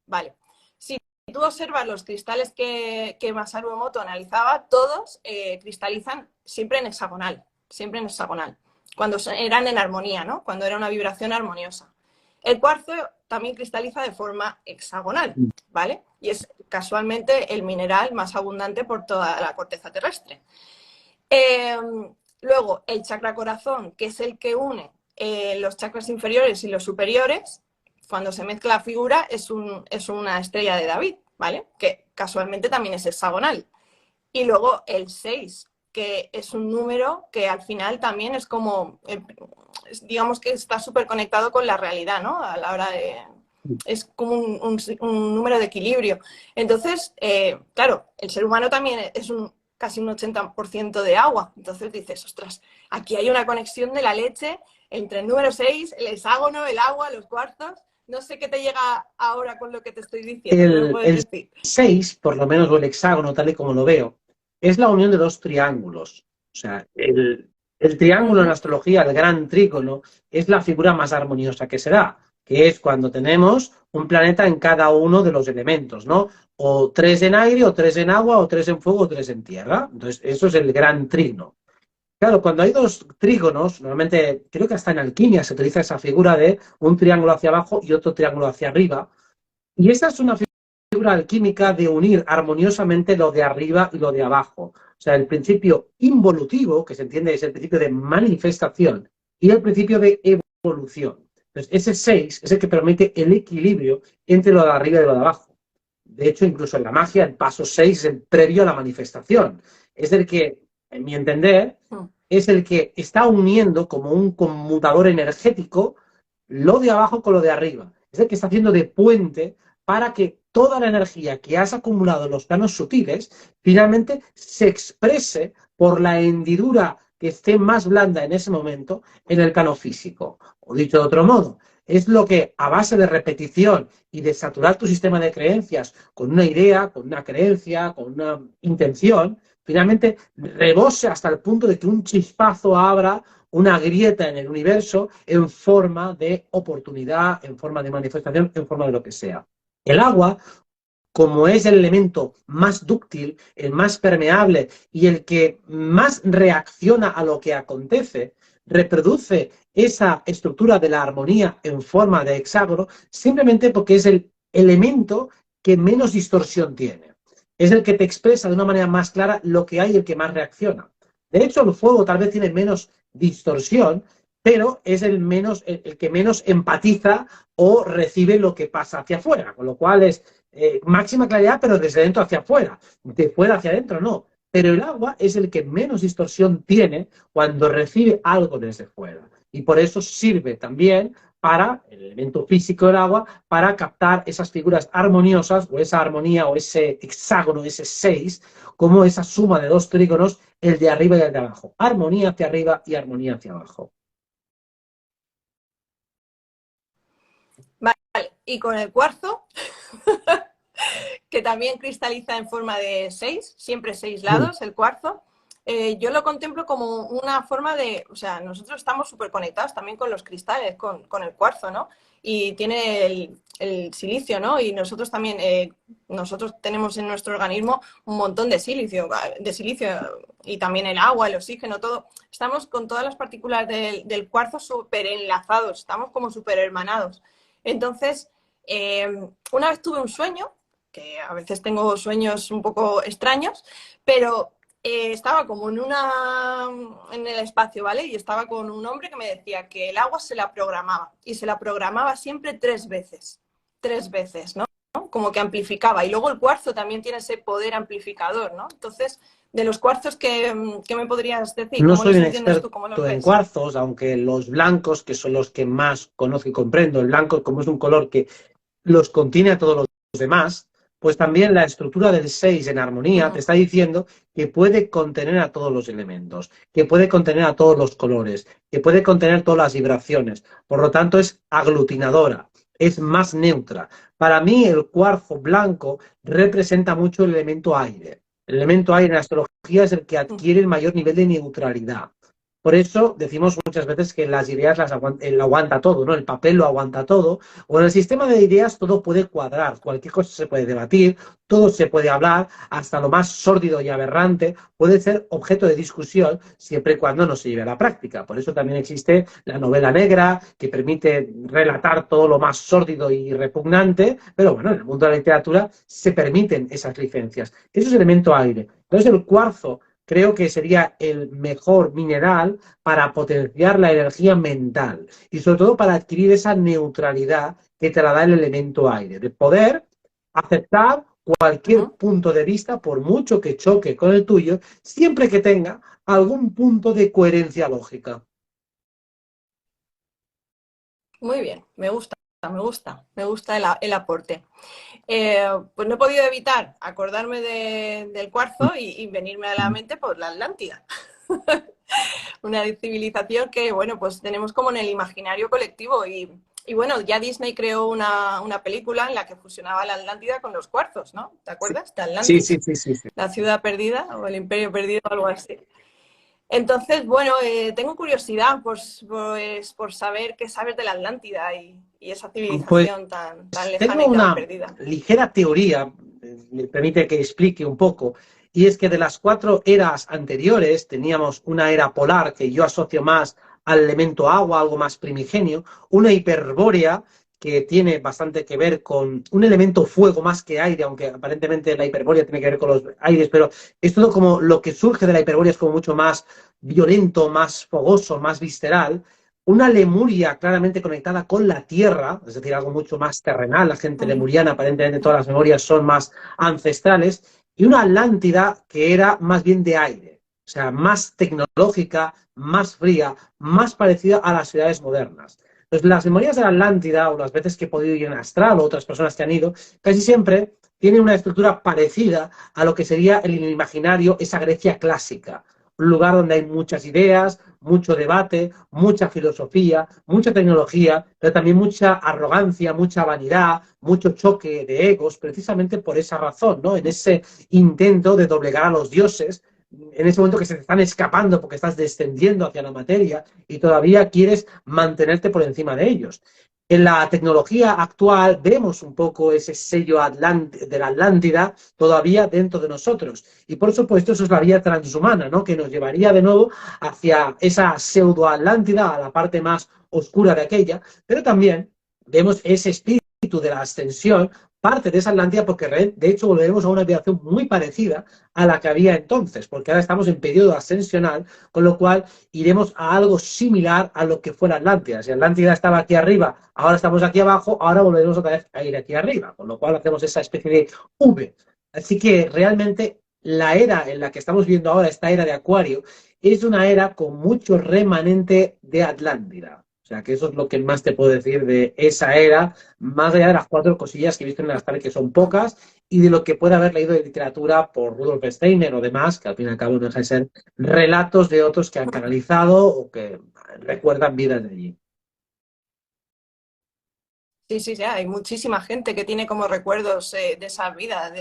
Vale. Si tú observas los cristales que Masaru Emoto analizaba, todos cristalizan siempre en hexagonal, siempre en hexagonal, cuando eran en armonía, ¿no? Cuando era una vibración armoniosa. El cuarzo también cristaliza de forma hexagonal, ¿vale? Y es casualmente el mineral más abundante por toda la corteza terrestre. Eh, Luego, el chakra corazón, que es el que une los chakras inferiores y los superiores, cuando se mezcla la figura, es una estrella de David, ¿vale? Que casualmente también es hexagonal. Y luego el 6, que es un número que al final también es como, digamos que está súper conectado con la realidad, ¿no? A la hora de... Es como un número de equilibrio. Entonces, claro, el ser humano también es casi un 80% de agua. Entonces dices, ostras, aquí hay una conexión de la leche entre el número 6, el hexágono, el agua, los cuarzos. No sé qué te llega ahora con lo que te estoy diciendo, ¿qué me puedes El decir? 6, por lo menos, o el hexágono, tal y como lo veo, es la unión de dos triángulos. O sea, el Uh triángulo en -huh. astrología, el gran trígono, es la figura más armoniosa que se da, que es cuando tenemos un planeta en cada uno de los elementos, ¿no? O tres en aire, o tres en agua, o tres en fuego, o tres en tierra. Entonces, eso es el gran trino. Claro, cuando hay dos trígonos, normalmente creo que hasta en alquimia se utiliza esa figura de un triángulo hacia abajo y otro triángulo hacia arriba. Y esa es una figura alquímica de unir armoniosamente lo de arriba y lo de abajo. O sea, el principio involutivo, que se entiende es el principio de manifestación, y el principio de evolución. Entonces, ese 6 es el que permite el equilibrio entre lo de arriba y lo de abajo. De hecho, incluso en la magia, el paso 6 es el previo a la manifestación. Es el que, en mi entender, es el que está uniendo como un conmutador energético lo de abajo con lo de arriba. Es el que está haciendo de puente para que toda la energía que has acumulado en los planos sutiles finalmente se exprese por la hendidura que esté más blanda en ese momento en el plano físico. O dicho de otro modo, es lo que a base de repetición y de saturar tu sistema de creencias con una idea, con una creencia, con una intención, finalmente rebose hasta el punto de que un chispazo abra una grieta en el universo en forma de oportunidad, en forma de manifestación, en forma de lo que sea. El agua, como es el elemento más dúctil, el más permeable y el que más reacciona a lo que acontece, reproduce esa estructura de la armonía en forma de hexágono simplemente porque es el elemento que menos distorsión tiene. Es el que te expresa de una manera más clara lo que hay y el que más reacciona. De hecho, el fuego tal vez tiene menos distorsión, pero es el que menos empatiza o recibe lo que pasa hacia afuera, con lo cual es máxima claridad, pero desde dentro hacia afuera, de fuera hacia adentro no. Pero el agua es el que menos distorsión tiene cuando recibe algo desde fuera. Y por eso sirve también para el elemento físico del agua, para captar esas figuras armoniosas, o esa armonía, o ese hexágono, ese 6, como esa suma de dos trígonos, el de arriba y el de abajo. Armonía hacia arriba y armonía hacia abajo. Vale, y con el cuarzo, que también cristaliza en forma de 6, siempre 6 lados, el cuarzo, yo lo contemplo como una forma de, o sea, nosotros estamos súper conectados también con los cristales, con el cuarzo, ¿no? Y tiene el silicio, ¿no? Y nosotros también, nosotros tenemos en nuestro organismo un montón de silicio y también el agua, el oxígeno, todo. Estamos con todas las partículas del cuarzo súper enlazados, estamos como súper hermanados. Entonces, una vez tuve un sueño, que a veces tengo sueños un poco extraños, pero estaba como en el espacio, ¿vale? Y estaba con un hombre que me decía que el agua se la programaba y se la programaba siempre tres veces, ¿no? Como que amplificaba. Y luego el cuarzo también tiene ese poder amplificador, ¿no? Entonces, de los cuarzos, ¿qué me podrías decir? No ¿Cómo soy los un entiendes tú? ¿Cómo los experto en ves? cuarzos, aunque los blancos, que son los que más conozco y comprendo, el blanco como es un color que los contiene a todos los demás, pues también la estructura del 6 en Uh armonía te -huh. está diciendo que puede contener a todos los elementos, que puede contener a todos los colores, que puede contener todas las vibraciones. Por lo tanto, es aglutinadora, es más neutra. Para mí, el cuarzo blanco representa mucho el elemento aire. El elemento aire en astrología es el que adquiere el mayor nivel de neutralidad. Por eso decimos muchas veces que las ideas lo aguanta todo, ¿no? El papel lo aguanta todo, o en el sistema de ideas todo puede cuadrar, cualquier cosa se puede debatir, todo se puede hablar, hasta lo más sórdido y aberrante puede ser objeto de discusión siempre y cuando no se lleve a la práctica. Por eso también existe la novela negra, que permite relatar todo lo más sórdido y repugnante, pero bueno, en el mundo de la literatura se permiten esas licencias. Eso es elemento aire. Entonces el cuarzo creo que sería el mejor mineral para potenciar la energía mental y sobre todo para adquirir esa neutralidad que te la da el elemento aire, de poder aceptar Uh cualquier -huh. punto de vista, por mucho que choque con el tuyo, siempre que tenga algún punto de coherencia lógica. Muy bien, me gusta el aporte. Pues no he podido evitar acordarme del cuarzo y venirme a la mente por la Atlántida. Una civilización que, bueno, pues tenemos como en el imaginario colectivo y bueno, ya Disney creó una película en la que fusionaba la Atlántida con los cuarzos, ¿no? ¿Te Sí, acuerdas? De sí, sí, Atlantis, sí, sí, sí. la ciudad perdida o el imperio perdido, algo así. Entonces, bueno, tengo curiosidad por saber qué sabes de la Atlántida y esa Pues civilización tan lejana tengo y tan una perdida. ligera teoría, me permite que explique un poco, y es que de las cuatro eras anteriores teníamos una era polar que yo asocio más al elemento agua, algo más primigenio, una hiperbórea que tiene bastante que ver con un elemento fuego más que aire, aunque aparentemente la hiperbórea tiene que ver con los aires, pero es todo como lo que surge de la hiperbórea es como mucho más violento, más fogoso, más visceral, una Lemuria claramente conectada con la Tierra, es decir, algo mucho más terrenal, la gente Uh -huh. lemuriana, aparentemente todas las memorias son más ancestrales, y una Atlántida que era más bien de aire, o sea, más tecnológica, más fría, más parecida a las ciudades modernas. Entonces, las memorias de la Atlántida, o las veces que he podido ir en astral, o otras personas que han ido, casi siempre tienen una estructura parecida a lo que sería el imaginario, esa Grecia clásica, un lugar donde hay muchas ideas, mucho debate, mucha filosofía, mucha tecnología, pero también mucha arrogancia, mucha vanidad, mucho choque de egos, precisamente por esa razón, ¿no? En ese intento de doblegar a los dioses, en ese momento que se te están escapando porque estás descendiendo hacia la materia y todavía quieres mantenerte por encima de ellos. En la tecnología actual vemos un poco ese sello de la Atlántida todavía dentro de nosotros. Y por supuesto eso es la vía transhumana, ¿no? Que nos llevaría de nuevo hacia esa pseudo-Atlántida, a la parte más oscura de aquella, pero también vemos ese espíritu de la ascensión, parte de esa Atlántida, porque de hecho volveremos a una vibración muy parecida a la que había entonces, porque ahora estamos en periodo ascensional, con lo cual iremos a algo similar a lo que fue la Atlántida. Si Atlántida estaba aquí arriba, ahora estamos aquí abajo, ahora volveremos otra vez a ir aquí arriba, con lo cual hacemos esa especie de V. Así que realmente la era en la que estamos viendo ahora, esta era de Acuario, es una era con mucho remanente de Atlántida. O sea, que eso es lo que más te puedo decir de esa era, más allá de las cuatro cosillas que he visto en las tardes, que son pocas, y de lo que puede haber leído de literatura por Rudolf Steiner o demás, que al fin y al cabo no deja de ser relatos de otros que han canalizado o que recuerdan vidas de allí. Sí, sí, sí, hay muchísima gente que tiene como recuerdos de esa vida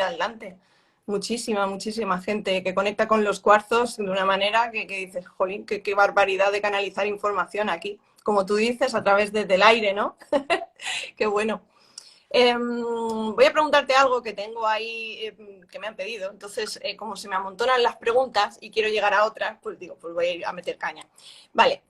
adelante. Muchísima gente que conecta con los cuarzos de una manera que dices, jolín, qué barbaridad de canalizar información aquí. Como tú dices, a través del aire, ¿no? Qué bueno. Voy a preguntarte algo que tengo ahí que me han pedido. Entonces, como se me amontonan las preguntas y quiero llegar a otras, pues digo, pues voy a ir a meter caña. Vale.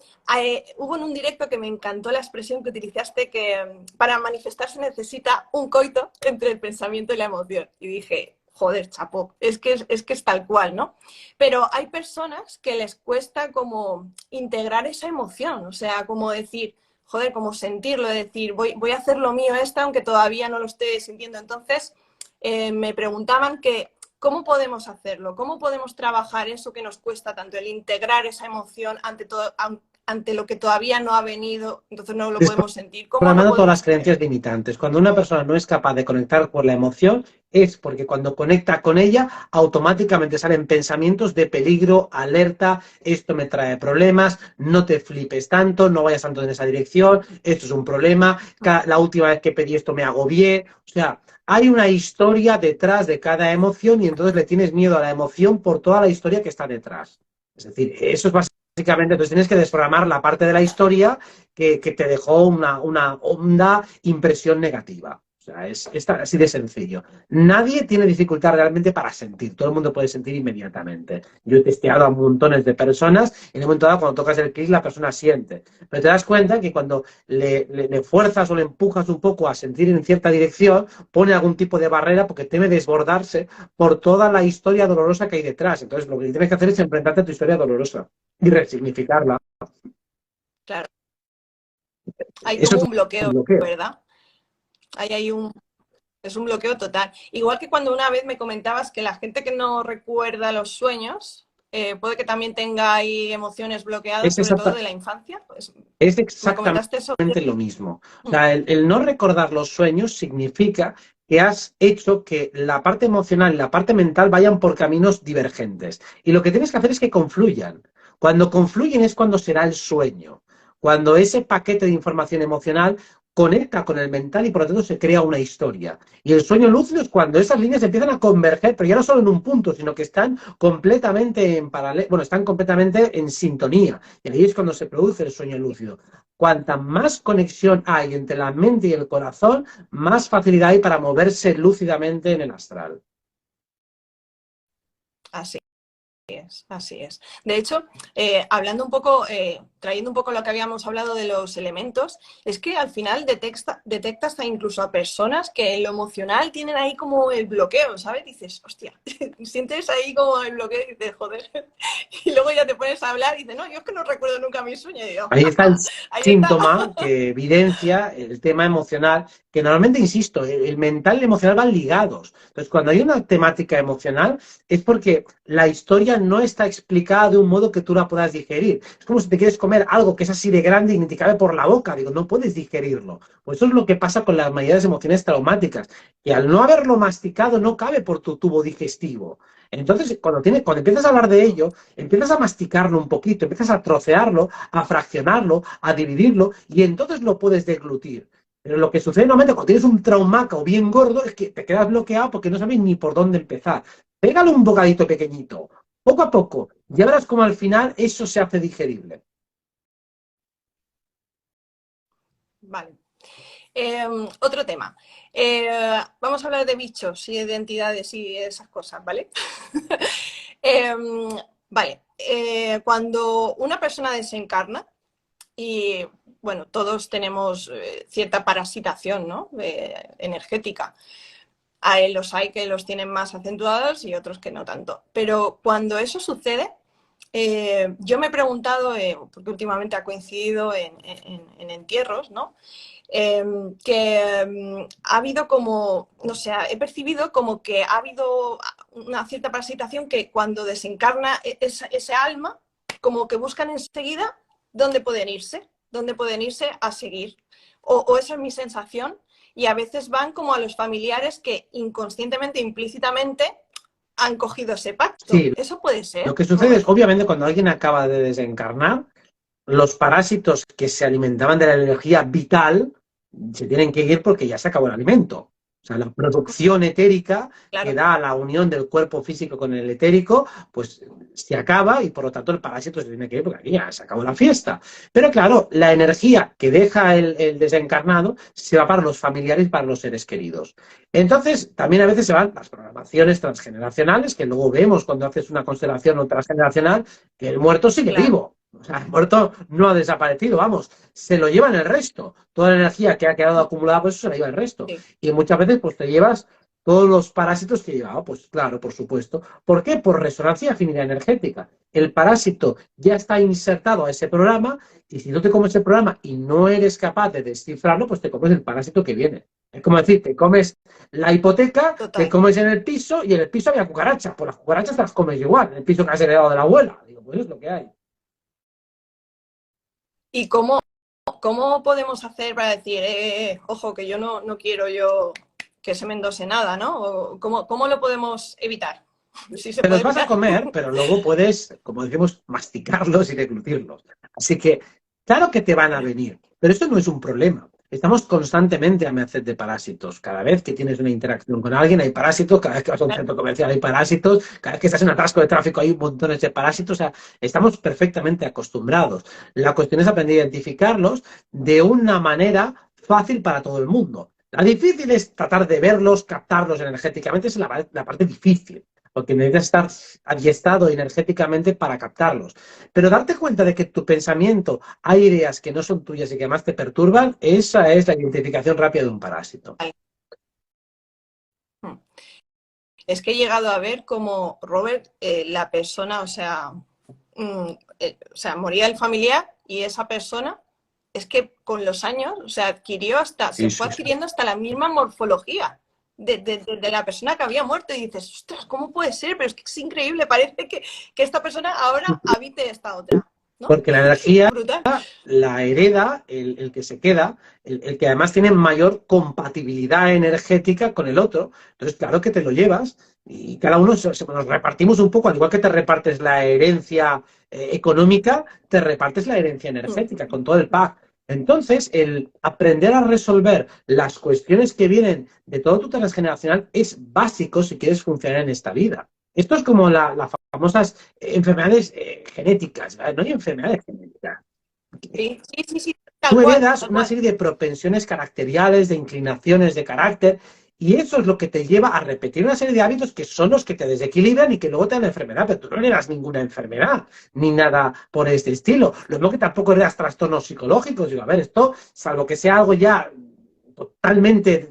Hubo en un directo que me encantó la expresión que utilizaste que para manifestarse necesita un coito entre el pensamiento y la emoción. Y dije, joder, chapó, es que es tal cual, ¿no? Pero hay personas que les cuesta como integrar esa emoción, o sea, como decir, joder, como sentirlo, decir, voy a hacer lo mío esta, aunque todavía no lo esté sintiendo. Entonces, me preguntaban que, ¿cómo podemos hacerlo? ¿Cómo podemos trabajar eso que nos cuesta tanto, el integrar esa emoción ante todo, ante lo que todavía no ha venido, entonces no lo podemos sentir? ¿Cómo lo Programando todas las podemos hacer? creencias limitantes. Cuando una persona no es capaz de conectar con la emoción, es porque cuando conecta con ella, automáticamente salen pensamientos de peligro, alerta, esto me trae problemas, no te flipes tanto, no vayas tanto en esa dirección, esto es un problema, la última vez que pedí esto me agobié. O sea, hay una historia detrás de cada emoción y entonces le tienes miedo a la emoción por toda la historia que está detrás. Es decir, eso es básicamente, entonces tienes que desprogramar la parte de la historia que te dejó una honda impresión negativa. O sea, es así de sencillo. Nadie tiene dificultad realmente para sentir. Todo el mundo puede sentir inmediatamente. Yo he testeado a montones de personas y en un momento dado, cuando tocas el clic, la persona siente. Pero te das cuenta que cuando le fuerzas o le empujas un poco a sentir en cierta dirección, pone algún tipo de barrera porque teme desbordarse por toda la historia dolorosa que hay detrás. Entonces, lo que tienes que hacer es enfrentarte a tu historia dolorosa y resignificarla. Claro, hay Eso como es un un bloqueo, bloqueo. ¿verdad? Hay es un bloqueo total. Igual que cuando una vez me comentabas que la gente que no recuerda los sueños puede que también tenga ahí emociones bloqueadas, Es, sobre todo exacta, de la infancia. Pues, es me exactamente comentaste eso. lo mismo. O Mm, sea, el no recordar los sueños significa que has hecho que la parte emocional y la parte mental vayan por caminos divergentes. Y lo que tienes que hacer es que confluyan. Cuando confluyen es cuando será el sueño. Cuando ese paquete de información emocional conecta con el mental y por lo tanto se crea una historia. Y el sueño lúcido es cuando esas líneas empiezan a converger, pero ya no solo en un punto, sino que están completamente en paralelo, bueno, están completamente en sintonía. Y ahí es cuando se produce el sueño lúcido. Cuanta más conexión hay entre la mente y el corazón, más facilidad hay para moverse lúcidamente en el astral. así. Así es. De hecho, hablando un poco, trayendo un poco lo que habíamos hablado de los elementos, es que al final detectas incluso a personas que en lo emocional tienen ahí como el bloqueo, ¿sabes? Dices, hostia, sientes ahí como el bloqueo y dices, joder. Y luego ya te pones a hablar y dices, no, yo es que no recuerdo nunca mi sueño. Y digo, Ahí está el ahí está. síntoma que evidencia el tema emocional, que normalmente, insisto, el mental y el emocional van ligados. Entonces, cuando hay una temática emocional, es porque la historia no está explicada de un modo que tú la puedas digerir. Es como si te quieres comer algo que es así de grande y ni te cabe por la boca. Digo, no puedes digerirlo. Pues eso es lo que pasa con la mayoría de las emociones traumáticas, que al no haberlo masticado no cabe por tu tubo digestivo. Entonces, cuando empiezas a hablar de ello, empiezas a masticarlo un poquito, empiezas a trocearlo, a fraccionarlo, a dividirlo, y entonces lo puedes deglutir. Pero lo que sucede normalmente cuando tienes un traumaco bien gordo es que te quedas bloqueado porque no sabes ni por dónde empezar. Pégale un bocadito pequeñito, poco a poco, ya verás cómo al final eso se hace digerible. Vale. Otro tema. Vamos a hablar de bichos y de identidades y esas cosas, ¿vale? eh, vale. Cuando una persona desencarna, y bueno, todos tenemos cierta parasitación, ¿no? Energética. Los hay que los tienen más acentuados y otros que no tanto. Pero cuando eso sucede, yo me he preguntado, porque últimamente ha coincidido en entierros, ¿no? Que ha habido como, no sé, he percibido como que ha habido una cierta parasitación que cuando desencarna ese alma, como que buscan enseguida dónde pueden irse a seguir. O esa es mi sensación. Y a veces van como a los familiares que inconscientemente, implícitamente, han cogido ese pacto. Sí, ¿Eso puede lo ser, que sucede es, Robert? obviamente, cuando alguien acaba de desencarnar, los parásitos que se alimentaban de la energía vital se tienen que ir porque ya se acabó el alimento. O sea, la producción etérica que Claro, da la unión del cuerpo físico con el etérico, pues se acaba y por lo tanto el parásito se tiene que ir porque aquí ya se acabó la fiesta. Pero claro, la energía que deja el desencarnado se va para los familiares y para los seres queridos. Entonces, también a veces se van las programaciones transgeneracionales, que luego vemos cuando haces una constelación transgeneracional, que el muerto sigue claro, vivo. O sea, el muerto no ha desaparecido, vamos, se lo llevan el resto. Toda la energía que ha quedado acumulada, pues eso se la lleva el resto. sí, Y muchas veces, pues te llevas todos los parásitos que llevaba. Pues claro, por supuesto. ¿Por qué? Por resonancia y afinidad energética. El parásito ya está insertado a ese programa y si no te comes el programa y no eres capaz de descifrarlo, pues te comes el parásito que viene. Es como decir, te comes la hipoteca, te Total. comes en el piso y en el piso había cucarachas. Pues las cucarachas te las comes igual, en el piso que has heredado de la abuela. Digo, pues es lo que hay. ¿Y cómo podemos hacer para decir, ojo, que yo no quiero yo que se me endose nada, ¿no? O ¿cómo lo podemos evitar? Si se Te los puede vas a evitar. comer, pero luego puedes, como decimos, masticarlos y deglutirlos. Así que, claro que te van a Bueno, venir, pero esto no es un problema. Estamos constantemente a merced de parásitos. Cada vez que tienes una interacción con alguien hay parásitos, cada vez que vas a un centro comercial hay parásitos, cada vez que estás en un atasco de tráfico hay montones de parásitos. O sea, estamos perfectamente acostumbrados. La cuestión es aprender a identificarlos de una manera fácil para todo el mundo. La difícil es tratar de verlos, captarlos energéticamente, es la parte difícil porque necesitas estar adiestrado energéticamente para captarlos. Pero darte cuenta de que tu pensamiento hay ideas que no son tuyas y que además te perturban, esa es la identificación rápida de un parásito. es que he llegado a ver como Robert, la persona, o sea, moría el familiar y esa persona es que con los años, o sea, Sí, se fue sí, sí. adquiriendo hasta la misma morfología de la persona que había muerto y dices, ostras, ¿cómo puede ser? Pero es que es increíble, parece que esta persona ahora habite esta otra, ¿no? Porque la energía Brutal. la hereda el que se queda, el que además tiene mayor compatibilidad energética con el otro. Entonces, claro que te lo llevas y cada uno nos repartimos un poco, al igual que te repartes la herencia económica, te repartes la herencia energética con todo el pack. Entonces, el aprender a resolver las cuestiones que vienen de todo tu transgeneracional es básico si quieres funcionar en esta vida. Esto es como las famosas enfermedades genéticas, ¿vale? No hay enfermedades genéticas. Sí, sí, sí, sí, tal Tú cual, heredas tal una cual. serie de propensiones caracteriales, de inclinaciones de carácter, y eso es lo que te lleva a repetir una serie de hábitos que son los que te desequilibran y que luego te dan la enfermedad, pero tú no heredas ninguna enfermedad, ni nada por este estilo. Lo mismo que tampoco heredas trastornos psicológicos. Digo, a ver, esto, salvo que sea algo ya totalmente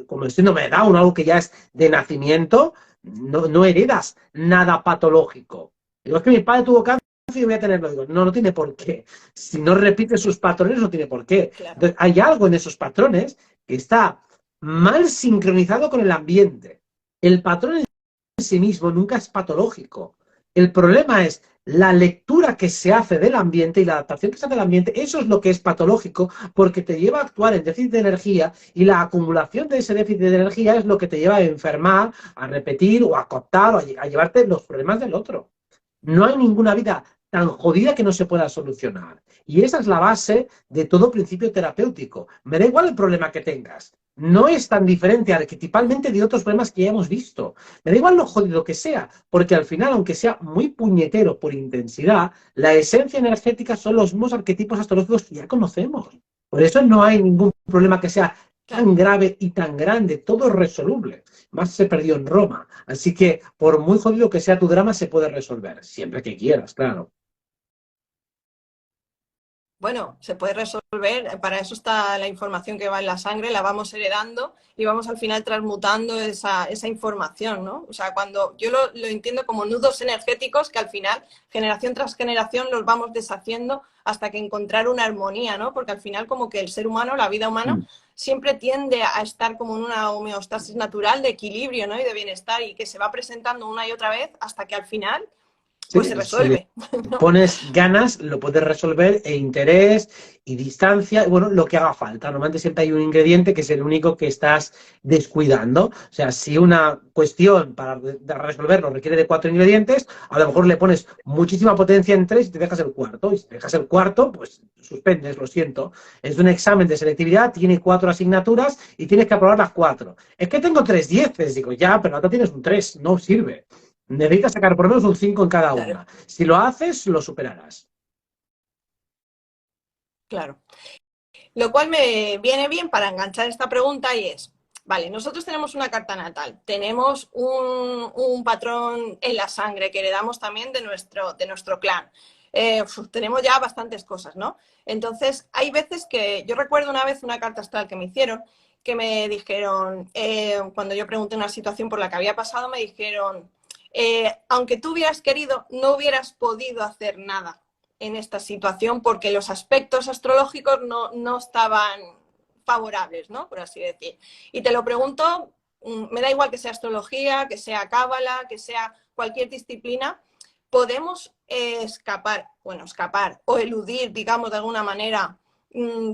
como el síndrome de Down, algo que ya es de nacimiento, no heredas nada patológico. Digo, es que mi padre tuvo cáncer y voy a tenerlo. Digo, no tiene por qué. Si no repite sus patrones, no tiene por qué. Claro. Entonces, hay algo en esos patrones que está mal sincronizado con el ambiente. El patrón en sí mismo nunca es patológico. El problema es la lectura que se hace del ambiente y la adaptación que se hace del ambiente. Eso es lo que es patológico porque te lleva a actuar en déficit de energía y la acumulación de ese déficit de energía es lo que te lleva a enfermar, a repetir o a cooptar o a llevarte los problemas del otro. No hay ninguna vida tan jodida que no se pueda solucionar. Y esa es la base de todo principio terapéutico. Me da igual el problema que tengas. No es tan diferente arquetipalmente de otros problemas que ya hemos visto. Me da igual lo jodido que sea, porque al final, aunque sea muy puñetero por intensidad, la esencia energética son los mismos arquetipos astrológicos que ya conocemos. Por eso no hay ningún problema que sea tan Claro. grave y tan grande. Todo es resoluble. Más se perdió en Roma. Así que, por muy jodido que sea tu drama, se puede resolver. Siempre que quieras, claro. Bueno, se puede resolver, para eso está la información que va en la sangre, la vamos heredando y vamos al final transmutando esa información, ¿no? O sea, cuando yo lo entiendo como nudos energéticos que al final, generación tras generación, los vamos deshaciendo hasta que encontrar una armonía, ¿no? Porque al final como que el ser humano, la vida humana, Mm. siempre tiende a estar como en una homeostasis natural de equilibrio, ¿no? Y de bienestar y que se va presentando una y otra vez hasta que al final, pues se Sí, si le resuelve, ¿no? pones ganas, lo puedes resolver, e interés y distancia, y bueno, lo que haga falta. Normalmente siempre hay un ingrediente que es el único que estás descuidando. O sea, si una cuestión para resolverlo requiere de 4 ingredientes, a lo mejor le pones muchísima potencia en 3 y te dejas el cuarto. Y si te dejas el cuarto, pues suspendes, lo siento. Es un examen de selectividad, tiene 4 asignaturas y tienes que aprobar las 4. Es que tengo 3 dieces, digo, ya, pero ahora tienes un 3, no sirve. Necesitas sacar por lo menos un 5 en cada Claro, una. Si lo haces, lo superarás. claro. Lo cual me viene bien para enganchar esta pregunta y es, vale, nosotros tenemos una carta natal, tenemos un patrón en la sangre que heredamos también de nuestro clan. Tenemos ya bastantes cosas, ¿no? Entonces, hay veces que, yo recuerdo una vez una carta astral que me hicieron, que me dijeron, cuando yo pregunté una situación por la que había pasado, me dijeron, aunque tú hubieras querido, no hubieras podido hacer nada en esta situación porque los aspectos astrológicos no estaban favorables, ¿no? Por así decir. Y te lo pregunto, me da igual que sea astrología, que sea cábala, que sea cualquier disciplina, podemos escapar o eludir, digamos, de alguna manera,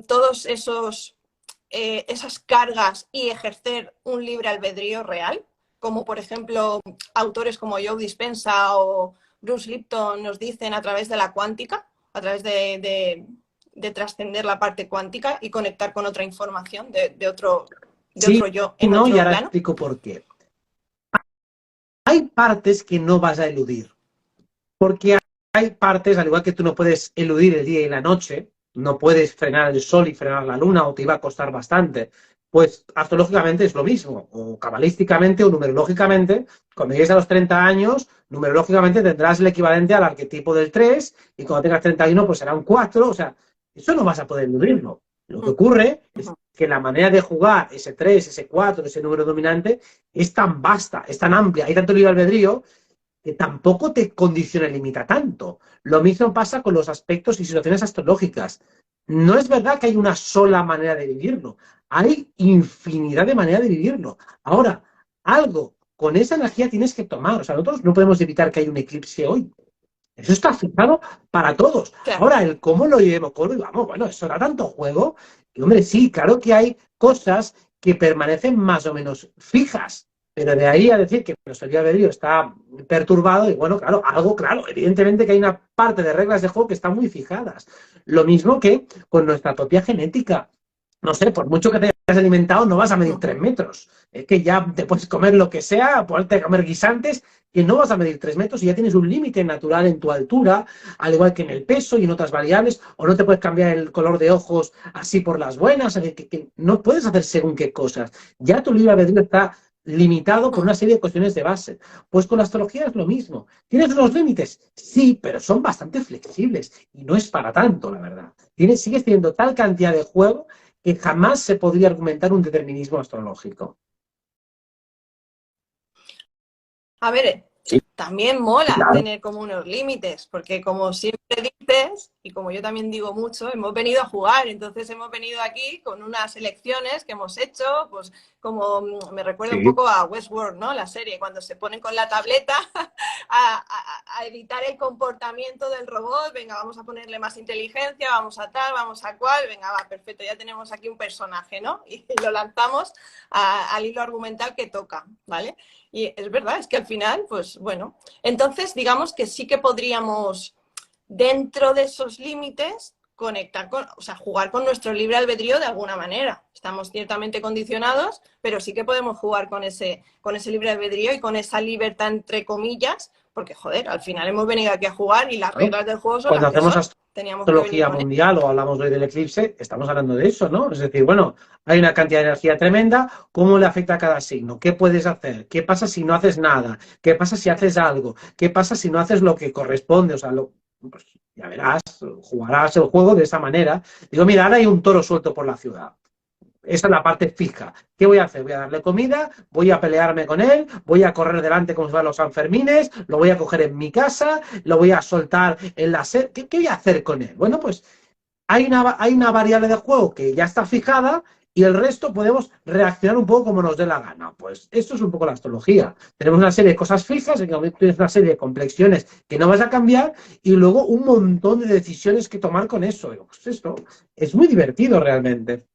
todos esas cargas y ejercer un libre albedrío real, como por ejemplo autores como Joe Dispenza o Bruce Lipton nos dicen a través de la cuántica, a través de trascender la parte cuántica y conectar con otra información de otro Sí, yo y en no, y otro ahora plano. explico por qué. Hay partes que no vas a eludir, porque hay partes, al igual que tú no puedes eludir el día y la noche, no puedes frenar el sol y frenar la luna, o te iba a costar bastante, pues astrológicamente es lo mismo, o cabalísticamente o numerológicamente, cuando llegues a los 30 años, numerológicamente tendrás el equivalente al arquetipo del 3, y cuando tengas 31 pues será un 4, o sea, eso no vas a poder eludirlo. Lo que ocurre es que la manera de jugar ese 3, ese 4, ese número dominante es tan vasta, es tan amplia, hay tanto libre albedrío que tampoco te condiciona y limita tanto. Lo mismo pasa con los aspectos y situaciones astrológicas. No es verdad que hay una sola manera de vivirlo, hay infinidad de maneras de vivirlo. Ahora, algo con esa energía tienes que tomar. O sea, nosotros no podemos evitar que haya un eclipse hoy. Eso está fijado para todos. Claro. Ahora, el cómo lo llevemos, cómo lo vamos, bueno, eso da tanto juego. Y, hombre, sí, claro que hay cosas que permanecen más o menos fijas, pero de ahí a decir que nuestro día albedrío está perturbado, y bueno, claro, algo, claro, evidentemente que hay una parte de reglas de juego que están muy fijadas. Lo mismo que con nuestra propia genética. No sé, por mucho que te hayas alimentado, no vas a medir 3 metros. Es que ya te puedes comer lo que sea, poderte comer guisantes, que no vas a medir 3 metros y ya tienes un límite natural en tu altura, al igual que en el peso y en otras variables, o no te puedes cambiar el color de ojos así por las buenas, que no puedes hacer según qué cosas. Ya tu libre albedrío está limitado por una serie de cuestiones de base. Pues con la astrología es lo mismo. ¿Tienes unos límites? Sí, pero son bastante flexibles y no es para tanto, la verdad. Sigues teniendo tal cantidad de juego que jamás se podría argumentar un determinismo astrológico. A ver, Sí, también mola claro. tener como unos límites, porque como siempre dices, y como yo también digo mucho, hemos venido a jugar, entonces hemos venido aquí con unas elecciones que hemos hecho, pues como me recuerda un Sí. poco a Westworld, ¿no? La serie, cuando se ponen con la tableta a editar el comportamiento del robot, venga, vamos a ponerle más inteligencia, vamos a tal, vamos a cual, venga, va, perfecto, ya tenemos aquí un personaje, ¿no? Y lo lanzamos al hilo argumental que toca, ¿vale? Y es verdad, es que al final, pues bueno, entonces digamos que sí que podríamos, dentro de esos límites, conectar con, o sea, jugar con nuestro libre albedrío de alguna manera. Estamos ciertamente condicionados, pero sí que podemos jugar con ese libre albedrío y con esa libertad entre comillas, porque joder, al final hemos venido aquí a jugar y las ¿No? reglas del juego son Cuando las que hacemos son. Teníamos que venir astrología con él. mundial o hablamos hoy del eclipse, estamos hablando de eso, ¿no? Es decir, bueno, hay una cantidad de energía tremenda, ¿cómo le afecta a cada signo? ¿Qué puedes hacer? ¿Qué pasa si no haces nada? ¿Qué pasa si haces algo? ¿Qué pasa si no haces lo que corresponde? O sea, pues ya verás, jugarás el juego de esa manera. Digo, mira, ahora hay un toro suelto por la ciudad. Esa es la parte fija. ¿Qué voy a hacer? Voy a darle comida, voy a pelearme con él, voy a correr delante como si fueran los Sanfermines, lo voy a coger en mi casa, lo voy a soltar en la sed. ¿Qué voy a hacer con él? Bueno, pues hay una variable de juego que ya está fijada y el resto podemos reaccionar un poco como nos dé la gana. Pues esto es un poco la astrología. Tenemos una serie de cosas fijas, en que tienes una serie de complexiones que no vas a cambiar y luego un montón de decisiones que tomar con eso. Pues esto es muy divertido realmente.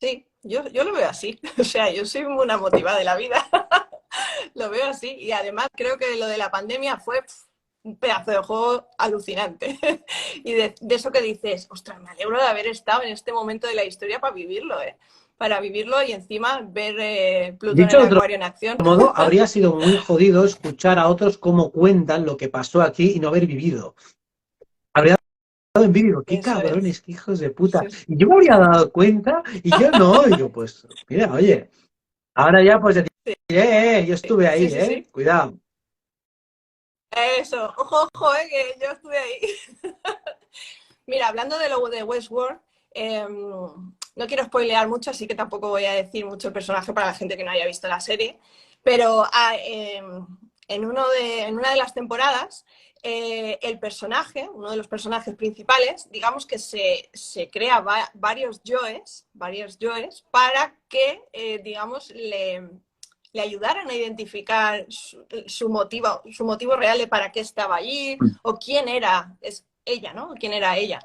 Sí, yo lo veo así. O sea, yo soy una motivada de la vida. Lo veo así. Y además creo que lo de la pandemia fue un pedazo de juego alucinante. Y de eso que dices, ostras, me alegro de haber estado en este momento de la historia para vivirlo, ¿eh? Para vivirlo y encima ver Plutón Dicho en de otro Acuario en acción. modo, habría sido muy jodido escuchar a otros cómo cuentan lo que pasó aquí y no haber vivido. Habría dado en vídeo, qué Eso es. cabrones, qué hijos de puta. Sí, sí. Y yo me habría dado cuenta y yo no. Digo, pues, mira, oye, ahora ya pues decir, yo estuve Sí, ahí, sí, sí. cuidado. Eso, ojo, ojo, que yo estuve ahí. Mira, hablando de lo de Westworld, eh, no quiero spoilear mucho, así que tampoco voy a decir mucho el personaje para la gente que no haya visto la serie, pero en una de las temporadas, el personaje, uno de los personajes principales, digamos que se crea varios yoes para que, digamos, le ayudaran a identificar su motivo real de para qué estaba allí o quién era ella, ¿no? ¿Quién era ella?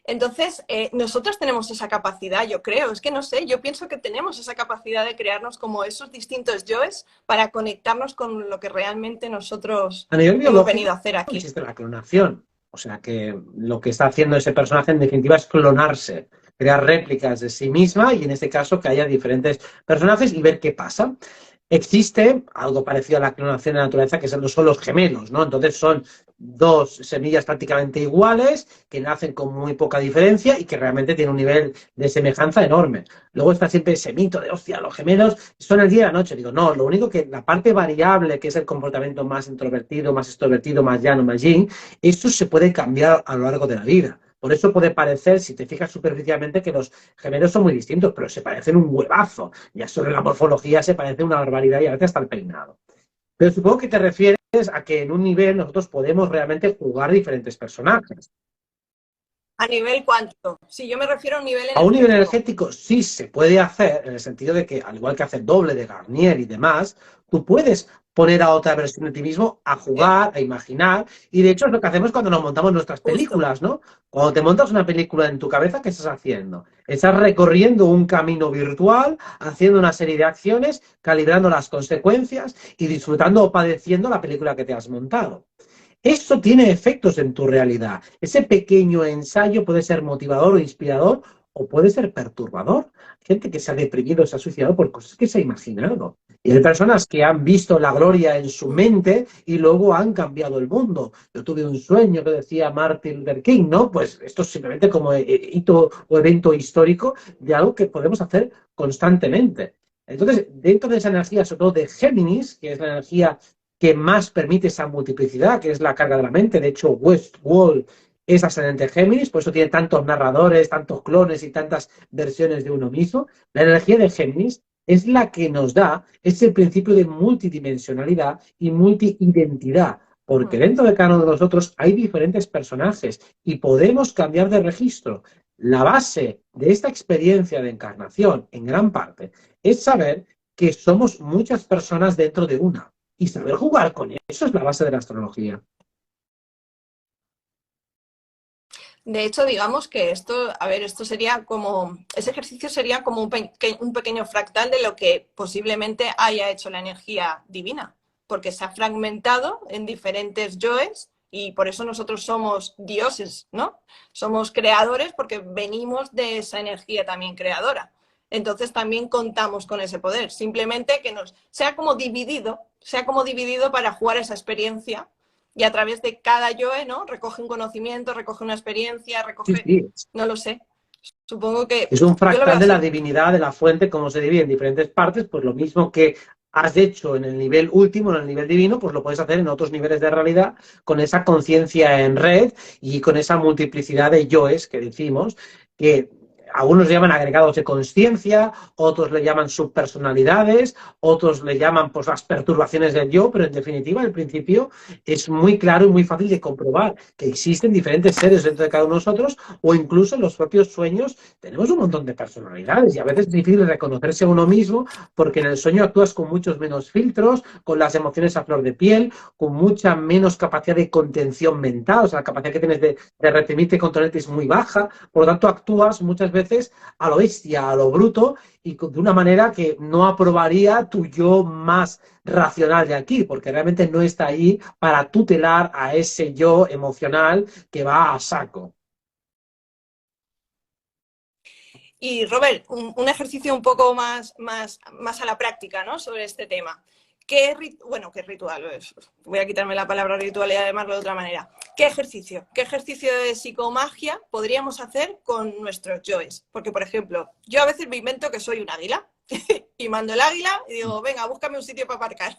Entonces, nosotros tenemos esa capacidad, yo creo, es que no sé, yo pienso que tenemos esa capacidad de crearnos como esos distintos yoes para conectarnos con lo que realmente nosotros A nivel hemos venido a biológico hacer aquí. existe la clonación. O sea que lo que está haciendo ese personaje en definitiva es clonarse, crear réplicas de sí misma y en este caso que haya diferentes personajes y ver qué pasa. Existe algo parecido a la clonación en la naturaleza, que son los gemelos, ¿no? Entonces son dos semillas prácticamente iguales, que nacen con muy poca diferencia y que realmente tienen un nivel de semejanza enorme. Luego está siempre ese mito de, hostia, los gemelos son el día y la noche. Digo, no, lo único que la parte variable, que es el comportamiento más introvertido, más extrovertido, más llano, más yin, eso se puede cambiar a lo largo de la vida. Por eso puede parecer, si te fijas superficialmente, que los gemelos son muy distintos, pero se parecen un huevazo. Ya solo en la morfología se parece una barbaridad y a veces hasta el peinado. Pero supongo que te refieres a que en un nivel nosotros podemos realmente jugar diferentes personajes. A nivel cuántico. Sí, yo me refiero a un nivel A un nivel energético. energético sí se puede hacer, en el sentido de que, al igual que hace el doble de Garnier y demás, tú puedes poner a otra versión de ti mismo a jugar, a imaginar, y de hecho es lo que hacemos cuando nos montamos nuestras Justo. películas, ¿no? Cuando te montas una película en tu cabeza, ¿qué estás haciendo? Estás recorriendo un camino virtual, haciendo una serie de acciones, calibrando las consecuencias y disfrutando o padeciendo la película que te has montado. Eso tiene efectos en tu realidad. Ese pequeño ensayo puede ser motivador o inspirador o puede ser perturbador. Gente que se ha deprimido, se ha suicidado por cosas que se ha imaginado. Y hay personas que han visto la gloria en su mente y luego han cambiado el mundo. Yo tuve un sueño que decía Martin Luther King, ¿no? Pues esto es simplemente como hito o evento histórico de algo que podemos hacer constantemente. Entonces, dentro de esa energía, sobre todo de Géminis, que es la energía que más permite esa multiplicidad, que es la carga de la mente. De hecho, Westworld es ascendente Géminis, por eso tiene tantos narradores, tantos clones y tantas versiones de uno mismo. La energía de Géminis es la que nos da ese principio de multidimensionalidad y multiidentidad, porque dentro de cada uno de nosotros hay diferentes personajes y podemos cambiar de registro. La base de esta experiencia de encarnación, en gran parte, es saber que somos muchas personas dentro de una. Y saber jugar con eso es la base de la astrología. De hecho, digamos que esto, a ver, esto sería como, ese ejercicio sería como un pequeño fractal de lo que posiblemente haya hecho la energía divina, porque se ha fragmentado en diferentes yoes y por eso nosotros somos dioses, ¿no? Somos creadores porque venimos de esa energía también creadora. Entonces también contamos con ese poder, simplemente que nos sea como dividido para jugar esa experiencia y a través de cada yoe, ¿no? Recoge un conocimiento, recoge una experiencia, Sí, recoge, sí. no lo sé. Supongo que Es un yo lo veo fractal de la así. divinidad, de la fuente, como se divide en diferentes partes, pues lo mismo que has hecho en el nivel último, en el nivel divino, pues lo puedes hacer en otros niveles de realidad con esa conciencia en red y con esa multiplicidad de yoes que decimos, que algunos llaman agregados de conciencia, otros le llaman subpersonalidades, otros le llaman pues las perturbaciones del yo, pero en definitiva el principio es muy claro y muy fácil de comprobar que existen diferentes seres dentro de cada uno de nosotros o incluso en los propios sueños tenemos un montón de personalidades y a veces es difícil reconocerse a uno mismo porque en el sueño actúas con muchos menos filtros, con las emociones a flor de piel, con mucha menos capacidad de contención mental, o sea, la capacidad que tienes de reprimirte y controlarte es muy baja, por lo tanto actúas muchas veces a lo bestia, a lo bruto y de una manera que no aprobaría tu yo más racional de aquí, porque realmente no está ahí para tutelar a ese yo emocional que va a saco. Y Robert, un ejercicio un poco más a la práctica, ¿no? Sobre este tema. ¿Qué ritual? Voy a quitarme la palabra ritual y llamarlo de otra manera. ¿Qué ejercicio de psicomagia podríamos hacer con nuestros yoes? Porque, por ejemplo, yo a veces me invento que soy un águila y mando el águila y digo, venga, búscame un sitio para aparcar.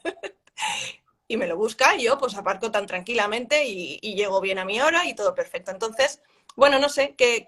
Y me lo busca y yo pues aparco tan tranquilamente y llego bien a mi hora y todo perfecto. Entonces, Bueno, no sé, ¿qué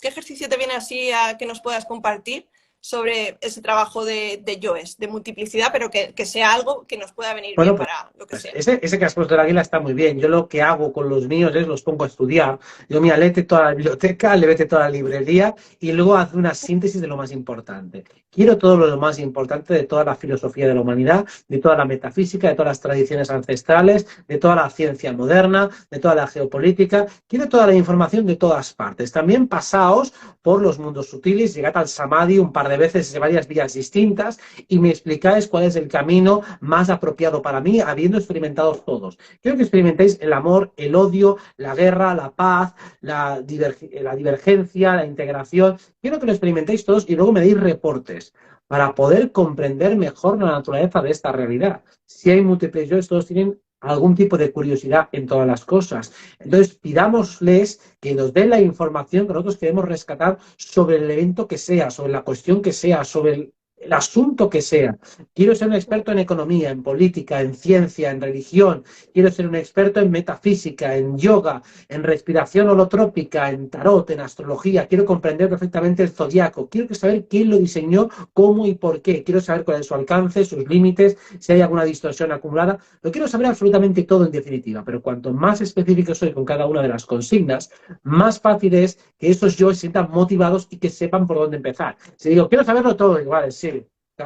ejercicio te viene así a que nos puedas compartir sobre ese trabajo de yoes, de multiplicidad, pero que sea algo que nos pueda venir Bueno, bien pues para lo que sea? ese que has puesto del águila está muy bien. Yo lo que hago con los míos es los pongo a estudiar. Yo, mira, léete toda la biblioteca, léete toda la librería y luego haz una síntesis de lo más importante. Quiero todo lo más importante de toda la filosofía de la humanidad, de toda la metafísica, de todas las tradiciones ancestrales, de toda la ciencia moderna, de toda la geopolítica. Quiero toda la información de todas partes. También pasaos por los mundos sutiles, llegad al Samadhi un par de veces de varias vías distintas y me explicáis cuál es el camino más apropiado para mí, habiendo experimentado todos. Quiero que experimentéis el amor, el odio, la guerra, la paz, la divergencia, la integración. Quiero que lo experimentéis todos y luego me deis reportes para poder comprender mejor la naturaleza de esta realidad. Si hay múltiples yo, todos tienen algún tipo de curiosidad en todas las cosas. Entonces, pidámosles que nos den la información que nosotros queremos rescatar sobre el evento que sea, sobre la cuestión que sea, sobre el asunto que sea. Quiero ser un experto en economía, en política, en ciencia, en religión. Quiero ser un experto en metafísica, en yoga, en respiración holotrópica, en tarot, en astrología. Quiero comprender perfectamente el zodiaco. Quiero saber quién lo diseñó, cómo y por qué. Quiero saber cuál es su alcance, sus límites, si hay alguna distorsión acumulada. Lo quiero saber absolutamente todo en definitiva, pero cuanto más específico soy con cada una de las consignas, más fácil es que esos yo se sientan motivados y que sepan por dónde empezar. Si digo, quiero saberlo todo, igual, sí,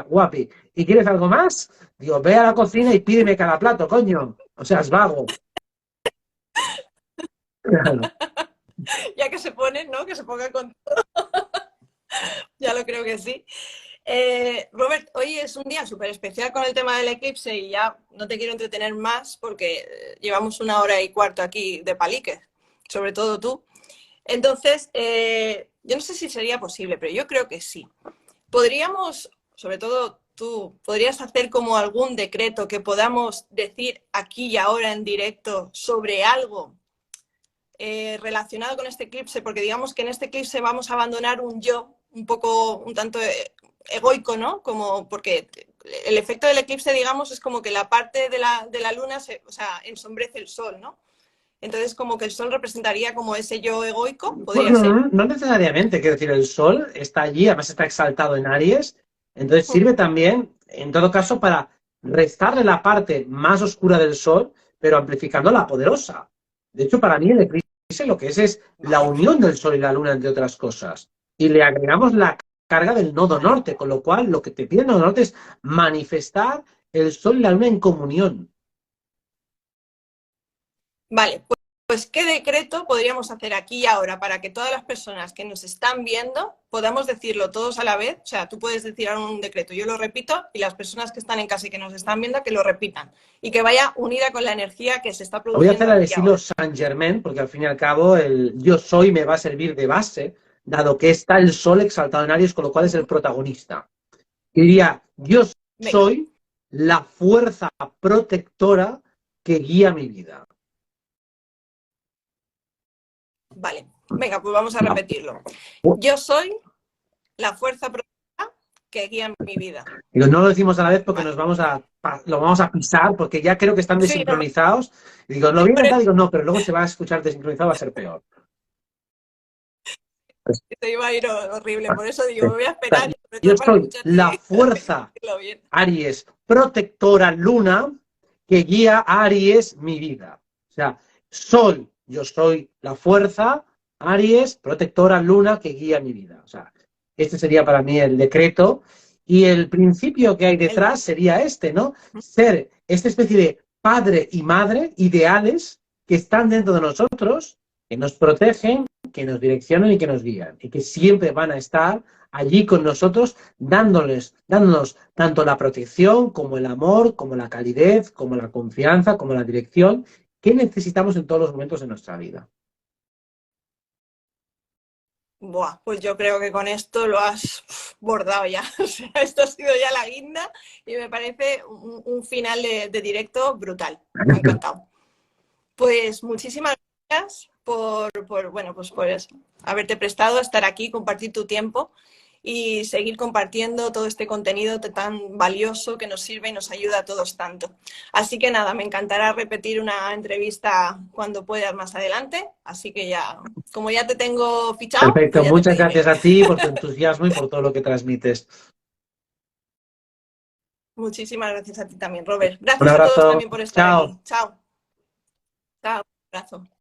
guapi. ¿Y quieres algo más? Digo, ve a la cocina y pídeme cada plato, coño. O sea, es vago. Claro. Ya que se ponen, ¿no? Que se pongan con... Ya lo creo que sí. Robert, hoy es un día súper especial con el tema del eclipse y ya no te quiero entretener más porque llevamos 1 hora y cuarto aquí de palique, sobre todo tú. Entonces, yo no sé si sería posible, pero yo creo que sí. Podríamos, sobre todo tú, podrías hacer como algún decreto que podamos decir aquí y ahora en directo sobre algo relacionado con este eclipse, porque digamos que en este eclipse vamos a abandonar un yo un poco, un tanto egoico, ¿no? Como porque el efecto del eclipse, digamos, es como que la parte de la luna o sea, ensombrece el sol, ¿no? Entonces, como que el sol representaría como ese yo egoico, podría Bueno, ser. no necesariamente, quiero decir, el sol está allí, además está exaltado en Aries, entonces sirve también, en todo caso, para restarle la parte más oscura del sol, pero amplificando la poderosa. De hecho, para mí el eclipse lo que es la Vale, unión del sol y la luna, entre otras cosas. Y le agregamos la carga del nodo vale, norte, con lo cual lo que te pide el nodo norte es manifestar el sol y la luna en comunión. vale. Pues, ¿qué decreto podríamos hacer aquí y ahora para que todas las personas que nos están viendo podamos decirlo todos a la vez? O sea, tú puedes decir un decreto, yo lo repito, y las personas que están en casa y que nos están viendo que lo repitan y que vaya unida con la energía que se está Lo voy a hacer produciendo al aquí y estilo ahora. Saint Germain, porque al fin y al cabo el yo soy me va a servir de base, dado que está el sol exaltado en Aries, con lo cual es el protagonista. Y diría, yo Venga, soy la fuerza protectora que guía mi vida. vale. Venga, pues vamos a repetirlo. Yo soy la fuerza protectora que guía mi vida. Digo, no lo decimos a la vez porque Vale. lo vamos a pisar, porque ya creo que están Sí, no, desincronizados. Y digo, lo sí, voy a por eso intentar, digo, no, pero luego se va a escuchar desincronizado, va a ser peor. Pues, te iba a ir horrible. Por eso digo, me voy a esperar y sobre yo todo para soy escucharte la fuerza decirlo bien. Aries, protectora luna, que guía a Aries mi vida. O sea, yo soy la fuerza Aries, protectora luna, que guía mi vida. O sea, este sería para mí el decreto. Y el principio que hay El, detrás sería este, ¿no? Ser esta especie de padre y madre ideales que están dentro de nosotros, que nos protegen, que nos direccionan y que nos guían. Y que siempre van a estar allí con nosotros dándonos tanto la protección como el amor, como la calidez, como la confianza, como la dirección que necesitamos en todos los momentos de nuestra vida. buah, pues yo creo que con esto lo has bordado ya. O sea, esto ha sido ya la guinda y me parece un final de directo brutal. Me ha encantado. Pues muchísimas gracias por bueno, pues por eso, haberte prestado a estar aquí, compartir tu tiempo. y seguir compartiendo todo este contenido tan valioso que nos sirve y nos ayuda a todos tanto. Así que nada, me encantará repetir una entrevista cuando puedas más adelante. Así que ya, como ya te tengo fichado, Perfecto, pues ya te muchas pediré. gracias a ti por tu entusiasmo y por todo lo que transmites. Muchísimas gracias a ti también, Robert. Un Gracias a todos abrazo, también por estar chao. aquí. Chao. Chao. Un abrazo.